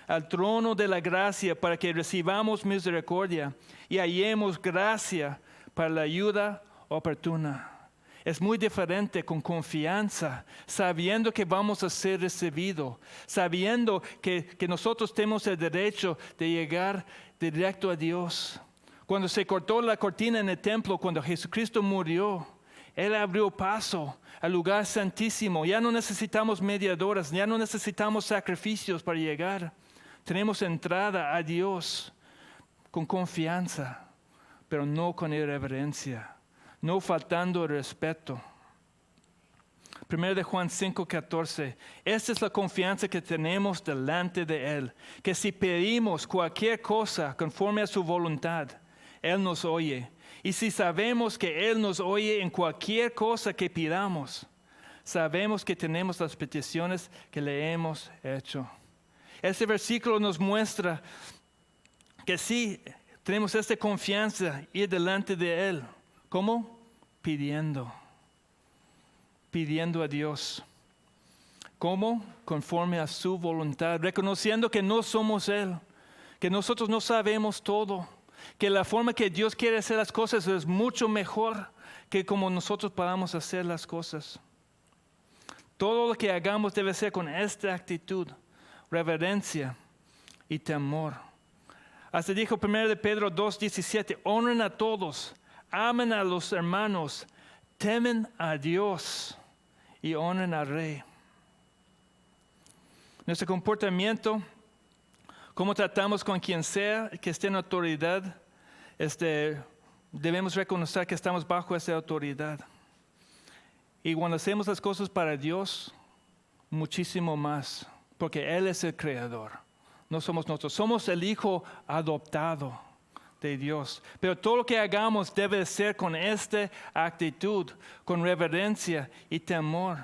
al trono de la gracia para que recibamos misericordia y hallemos gracia para la ayuda oportuna. Es muy diferente con confianza, sabiendo que vamos a ser recibidos, sabiendo que nosotros tenemos el derecho de llegar directo a Dios. Cuando se cortó la cortina en el templo, cuando Jesucristo murió, Él abrió paso al lugar santísimo. Ya no necesitamos mediadoras, ya no necesitamos sacrificios para llegar. Tenemos entrada a Dios con confianza, pero no con irreverencia, no faltando el respeto. 1 de Juan 5:14. Esta es la confianza que tenemos delante de Él, que si pedimos cualquier cosa conforme a su voluntad, Él nos oye. Y si sabemos que Él nos oye en cualquier cosa que pidamos, sabemos que tenemos las peticiones que le hemos hecho. Este versículo nos muestra que sí, tenemos esta confianza ir delante de Él. ¿Cómo? Pidiendo a Dios. ¿Cómo? Conforme a su voluntad, reconociendo que no somos Él, que nosotros no sabemos todo, que la forma que Dios quiere hacer las cosas es mucho mejor que como nosotros podamos hacer las cosas. Todo lo que hagamos debe ser con esta actitud, reverencia y temor. Hasta dijo 1 de Pedro 2:17, honren a todos, amen a los hermanos, temen a Dios y honren al Rey. Nuestro comportamiento, cómo tratamos con quien sea que esté en autoridad, debemos reconocer que estamos bajo esa autoridad. Y cuando hacemos las cosas para Dios, muchísimo más, porque Él es el creador, no somos nosotros, somos el hijo adoptado de Dios. Pero todo lo que hagamos debe ser con esta actitud, con reverencia y temor.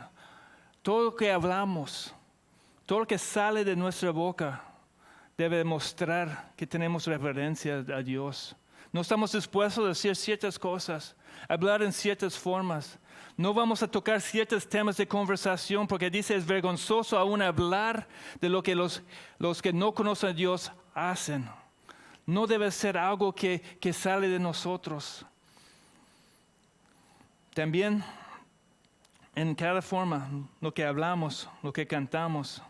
Todo lo que hablamos, todo lo que sale de nuestra boca, debe mostrar que tenemos reverencia a Dios. No estamos dispuestos a decir ciertas cosas, hablar en ciertas formas. No vamos a tocar ciertos temas de conversación porque dice es vergonzoso aún hablar de lo que los que no conocen a Dios hacen. No debe ser algo que sale de nosotros. También en cada forma, lo que hablamos, lo que cantamos.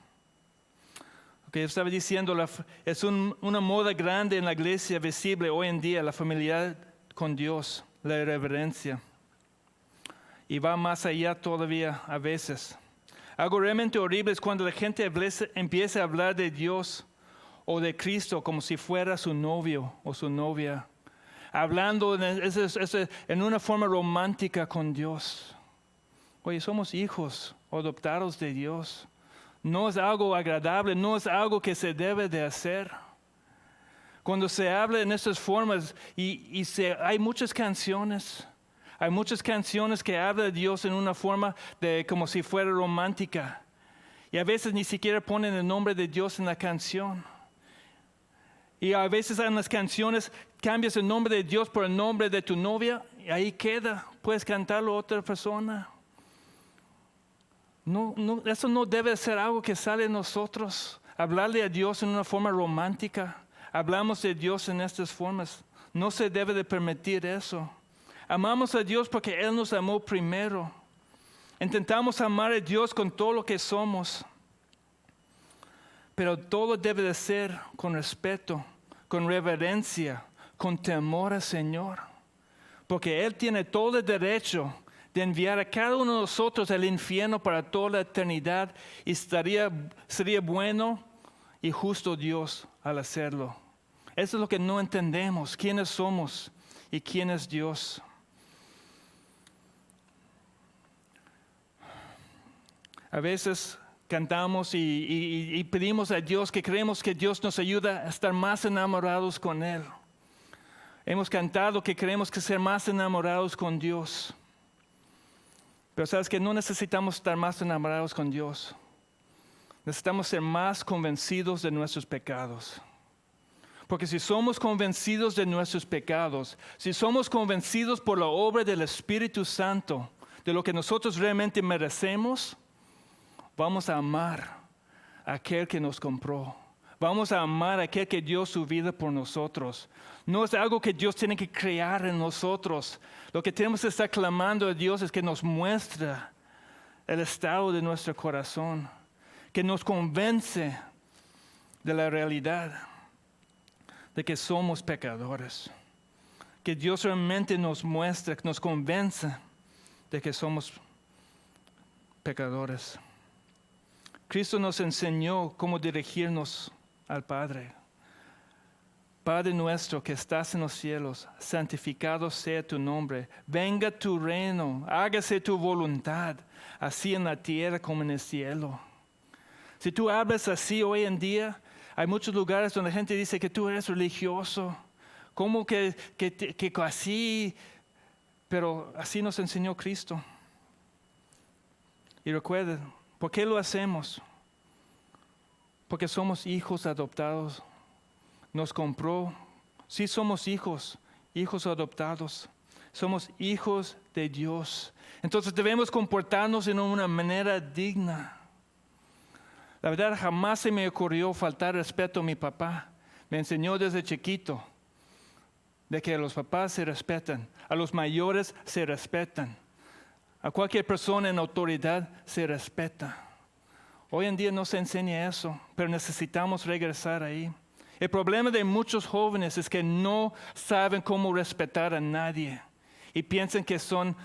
Que estaba diciendo, es una moda grande en la iglesia visible hoy en día, la familiaridad con Dios, la reverencia. Y va más allá todavía a veces. Algo realmente horrible es cuando la gente empieza a hablar de Dios o de Cristo como si fuera su novio o su novia. Hablando en una forma romántica con Dios. Oye, somos hijos adoptados de Dios. No es algo agradable, no es algo que se debe de hacer. Cuando se habla en estas formas hay muchas canciones que hablan de Dios en una forma de como si fuera romántica. Y a veces ni siquiera ponen el nombre de Dios en la canción. Y a veces en las canciones cambias el nombre de Dios por el nombre de tu novia y ahí queda. Puedes cantarlo a otra persona. No, eso no debe ser algo que sale de nosotros. Hablarle a Dios en una forma romántica. Hablamos de Dios en estas formas. No se debe de permitir eso. Amamos a Dios porque Él nos amó primero. Intentamos amar a Dios con todo lo que somos. Pero todo debe de ser con respeto, con reverencia, con temor al Señor. Porque Él tiene todo el derecho de enviar a cada uno de nosotros al infierno para toda la eternidad y sería bueno y justo Dios al hacerlo. Eso es lo que no entendemos, quiénes somos y quién es Dios. A veces cantamos y pedimos a Dios que creemos que Dios nos ayuda a estar más enamorados con Él. Hemos cantado que creemos que ser más enamorados con Dios. Pero sabes que no necesitamos estar más enamorados con Dios. Necesitamos ser más convencidos de nuestros pecados. Porque si somos convencidos de nuestros pecados, si somos convencidos por la obra del Espíritu Santo, de lo que nosotros realmente merecemos, vamos a amar a aquel que nos compró. Vamos a amar a aquel que dio su vida por nosotros. No es algo que Dios tiene que crear en nosotros. Lo que tenemos que estar clamando a Dios es que nos muestre el estado de nuestro corazón, que nos convence de la realidad de que somos pecadores. Que Dios realmente nos muestre, nos convence de que somos pecadores. Cristo nos enseñó cómo dirigirnos al Padre. Padre nuestro que estás en los cielos, santificado sea tu nombre. Venga tu reino, hágase tu voluntad, así en la tierra como en el cielo. Si tú hablas así hoy en día, hay muchos lugares donde la gente dice que tú eres religioso. ¿Cómo que así? Pero así nos enseñó Cristo. Y recuerden, ¿por qué lo hacemos? Porque somos hijos adoptados. Nos compró. Sí somos hijos adoptados. Somos hijos de Dios. Entonces debemos comportarnos de una manera digna. La verdad, jamás se me ocurrió faltar respeto a mi papá. Me enseñó desde chiquito de que a los papás se respetan, a los mayores se respetan, a cualquier persona en autoridad se respeta. Hoy en día no se enseña eso, pero necesitamos regresar ahí. El problema de muchos jóvenes es que no saben cómo respetar a nadie y piensan que son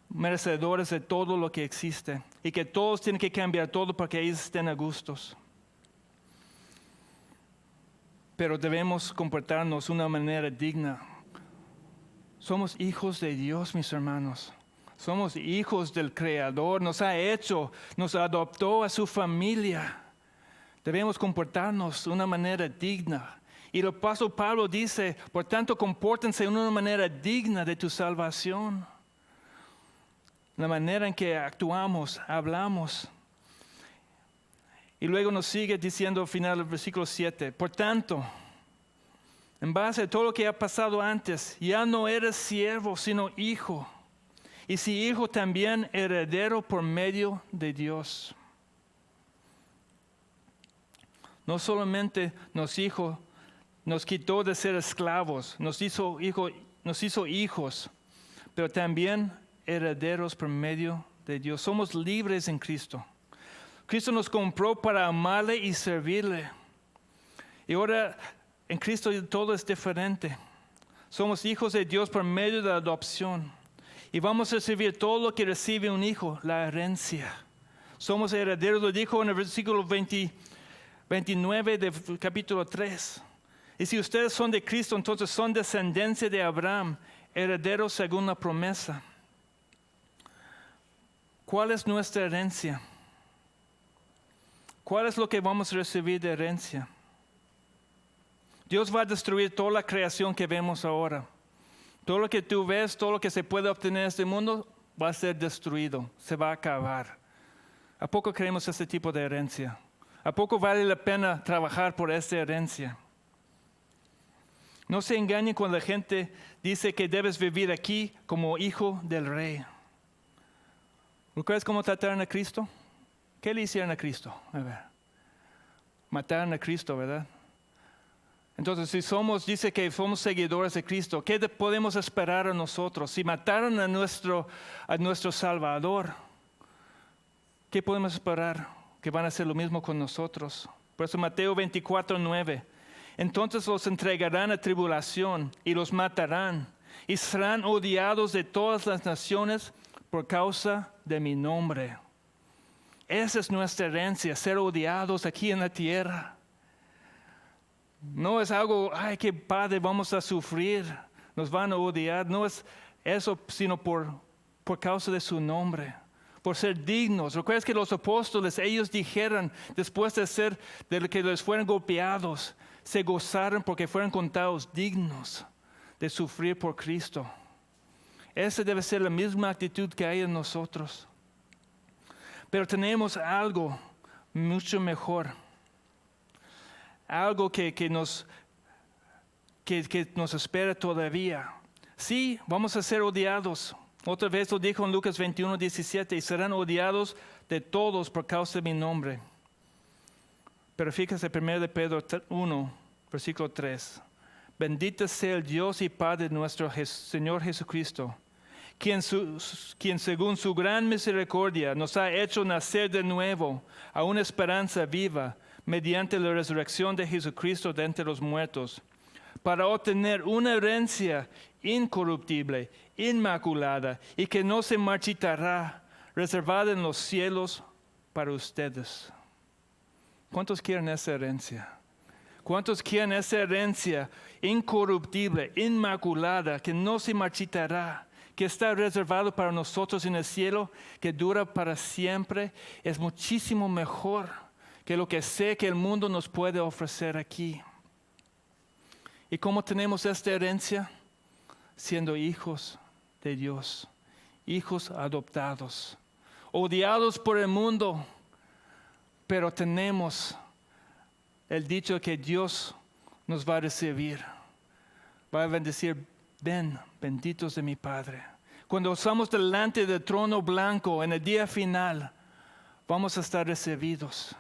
merecedores de todo lo que existe y que todos tienen que cambiar todo para que ellos estén a gustos. Pero debemos comportarnos de una manera digna. Somos hijos de Dios, mis hermanos. Somos hijos del Creador. Nos ha hecho, nos adoptó a su familia. Debemos comportarnos de una manera digna. Y el apóstol Pablo dice, por tanto, compórtense de una manera digna de tu salvación. La manera en que actuamos, hablamos. Y luego nos sigue diciendo al final del versículo 7, por tanto, en base a todo lo que ha pasado antes, ya no eres siervo, sino hijo. Y si hijo, también heredero por medio de Dios. No solamente nos quitó de ser esclavos, nos hizo hijos, pero también herederos por medio de Dios. Somos libres en Cristo. Cristo nos compró para amarle y servirle. Y ahora en Cristo todo es diferente. Somos hijos de Dios por medio de la adopción. Y vamos a recibir todo lo que recibe un hijo, la herencia. Somos herederos, lo dijo en el versículo 29 del capítulo 3. Y si ustedes son de Cristo, entonces son descendencia de Abraham, herederos según la promesa. ¿Cuál es nuestra herencia? ¿Cuál es lo que vamos a recibir de herencia? Dios va a destruir toda la creación que vemos ahora. Todo lo que tú ves, todo lo que se puede obtener en este mundo, va a ser destruido, se va a acabar. ¿A poco queremos este tipo de herencia? ¿A poco vale la pena trabajar por esta herencia? No se engañen cuando la gente dice que debes vivir aquí como hijo del rey. ¿Recuerdas cómo trataron a Cristo? ¿Qué le hicieron a Cristo? A ver. Mataron a Cristo, ¿verdad? Entonces, si dice que somos seguidores de Cristo, ¿qué podemos esperar a nosotros? Si mataron a nuestro Salvador, ¿qué podemos esperar? Que van a hacer lo mismo con nosotros. Por eso Mateo 24:9. Entonces los entregarán a tribulación y los matarán y serán odiados de todas las naciones por causa de mi nombre. Esa es nuestra herencia, ser odiados aquí en la tierra. No es algo, ay, qué padre, vamos a sufrir, nos van a odiar. No es eso, sino por causa de su nombre, por ser dignos. Recuerdas que los apóstoles, ellos dijeron, después de que les fueron golpeados, se gozaron porque fueron contados dignos de sufrir por Cristo. Esa debe ser la misma actitud que hay en nosotros. Pero tenemos algo mucho mejor. Algo que nos espera todavía. Sí, vamos a ser odiados. Otra vez lo dijo en Lucas 21:17, y serán odiados de todos por causa de mi nombre. Pero fíjese, 1 de Pedro 1, versículo 3. Bendito sea el Dios y Padre de nuestro Señor Jesucristo, quien según su gran misericordia nos ha hecho nacer de nuevo a una esperanza viva mediante la resurrección de Jesucristo de entre los muertos, para obtener una herencia incorruptible, inmaculada y que no se marchitará, reservada en los cielos para ustedes. ¿Cuántos quieren esa herencia? ¿Cuántos quieren esa herencia incorruptible, inmaculada, que no se marchitará, que está reservado para nosotros en el cielo, que dura para siempre? Es muchísimo mejor que lo que sé que el mundo nos puede ofrecer aquí. ¿Y cómo tenemos esta herencia? Siendo hijos de Dios, hijos adoptados, odiados por el mundo, pero tenemos el dicho que Dios nos va a recibir. Va a bendecir, ven, benditos de mi Padre. Cuando estamos delante del trono blanco en el día final, vamos a estar recibidos.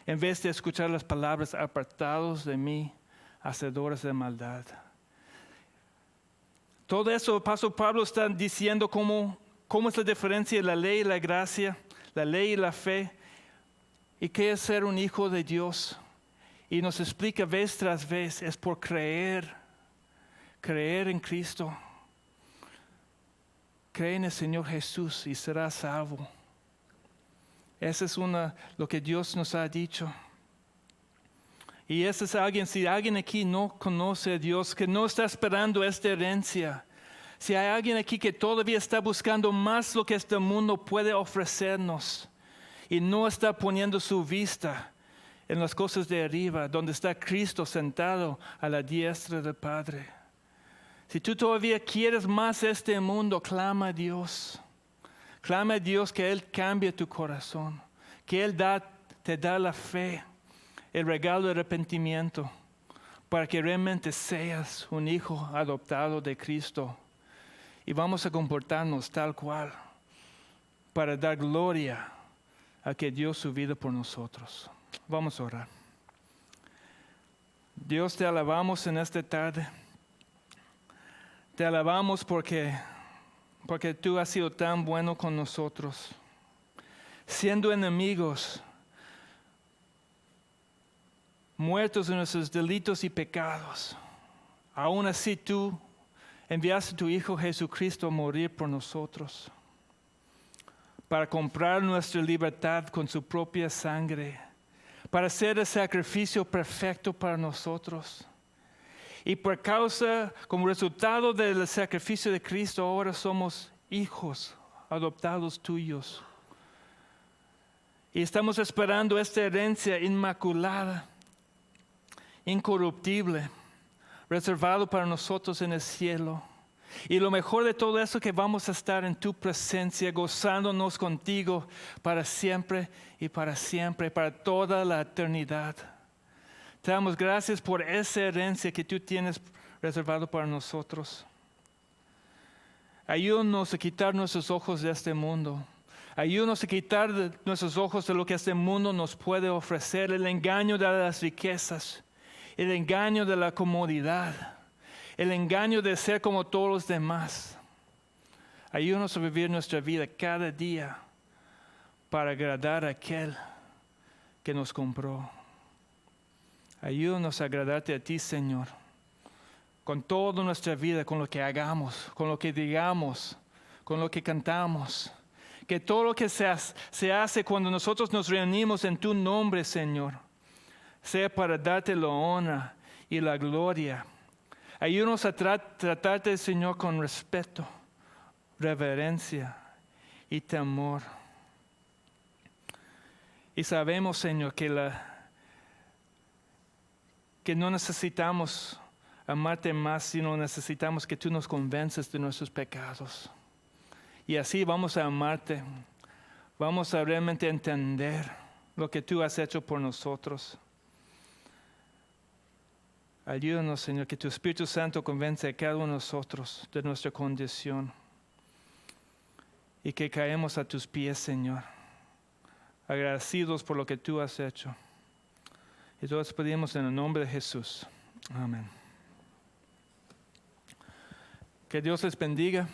En vez de escuchar las palabras, apartados de mí, hacedores de maldad. Todo eso, el pastor Pablo está diciendo cómo es la diferencia de la ley y la gracia, la ley y la fe, y qué es ser un hijo de Dios. Y nos explica vez tras vez, es por creer en Cristo. Cree en el Señor Jesús y serás salvo. Esa es lo que Dios nos ha dicho. Y ese es si alguien aquí no conoce a Dios, que no está esperando esta herencia, si hay alguien aquí que todavía está buscando más lo que este mundo puede ofrecernos y no está poniendo su vista en las cosas de arriba, donde está Cristo sentado a la diestra del Padre. Si tú todavía quieres más este mundo, clama a Dios. Clama a Dios que Él cambie tu corazón, que Él te da la fe, el regalo de arrepentimiento, para que realmente seas un hijo adoptado de Cristo. Y vamos a comportarnos tal cual, para dar gloria a que dio su vida por nosotros. Vamos a orar. Dios, te alabamos en esta tarde. Te alabamos porque tú has sido tan bueno con nosotros. Siendo enemigos, muertos en nuestros delitos y pecados. Aún así tú enviaste a tu Hijo Jesucristo a morir por nosotros, para comprar nuestra libertad con su propia sangre, para ser el sacrificio perfecto para nosotros. Y por causa, como resultado del sacrificio de Cristo, ahora somos hijos adoptados tuyos. Y estamos esperando esta herencia inmaculada, incorruptible, reservado para nosotros en el cielo. Y lo mejor de todo eso, que vamos a estar en tu presencia, gozándonos contigo para siempre, para toda la eternidad. Te damos gracias por esa herencia que tú tienes reservado para nosotros. Ayúdanos a quitar nuestros ojos de este mundo. Ayúdanos a quitar nuestros ojos de lo que este mundo nos puede ofrecer, el engaño de las riquezas, el engaño de la comodidad, el engaño de ser como todos los demás. Ayúdanos a vivir nuestra vida cada día para agradar a aquel que nos compró. Ayúdanos a agradarte a ti, Señor, con toda nuestra vida, con lo que hagamos, con lo que digamos, con lo que cantamos. Que todo lo que se hace cuando nosotros nos reunimos en tu nombre, Señor, sea para darte la honra y la gloria. Ayúdanos a tratarte, Señor, con respeto, reverencia y temor. Y sabemos, Señor, que no necesitamos amarte más, sino necesitamos que tú nos convences de nuestros pecados. Y así vamos a amarte, vamos a realmente entender lo que tú has hecho por nosotros. Ayúdanos, Señor, que tu Espíritu Santo convence a cada uno de nosotros de nuestra condición. Y que caemos a tus pies, Señor, agradecidos por lo que tú has hecho. Y todos pedimos en el nombre de Jesús. Amén. Que Dios les bendiga.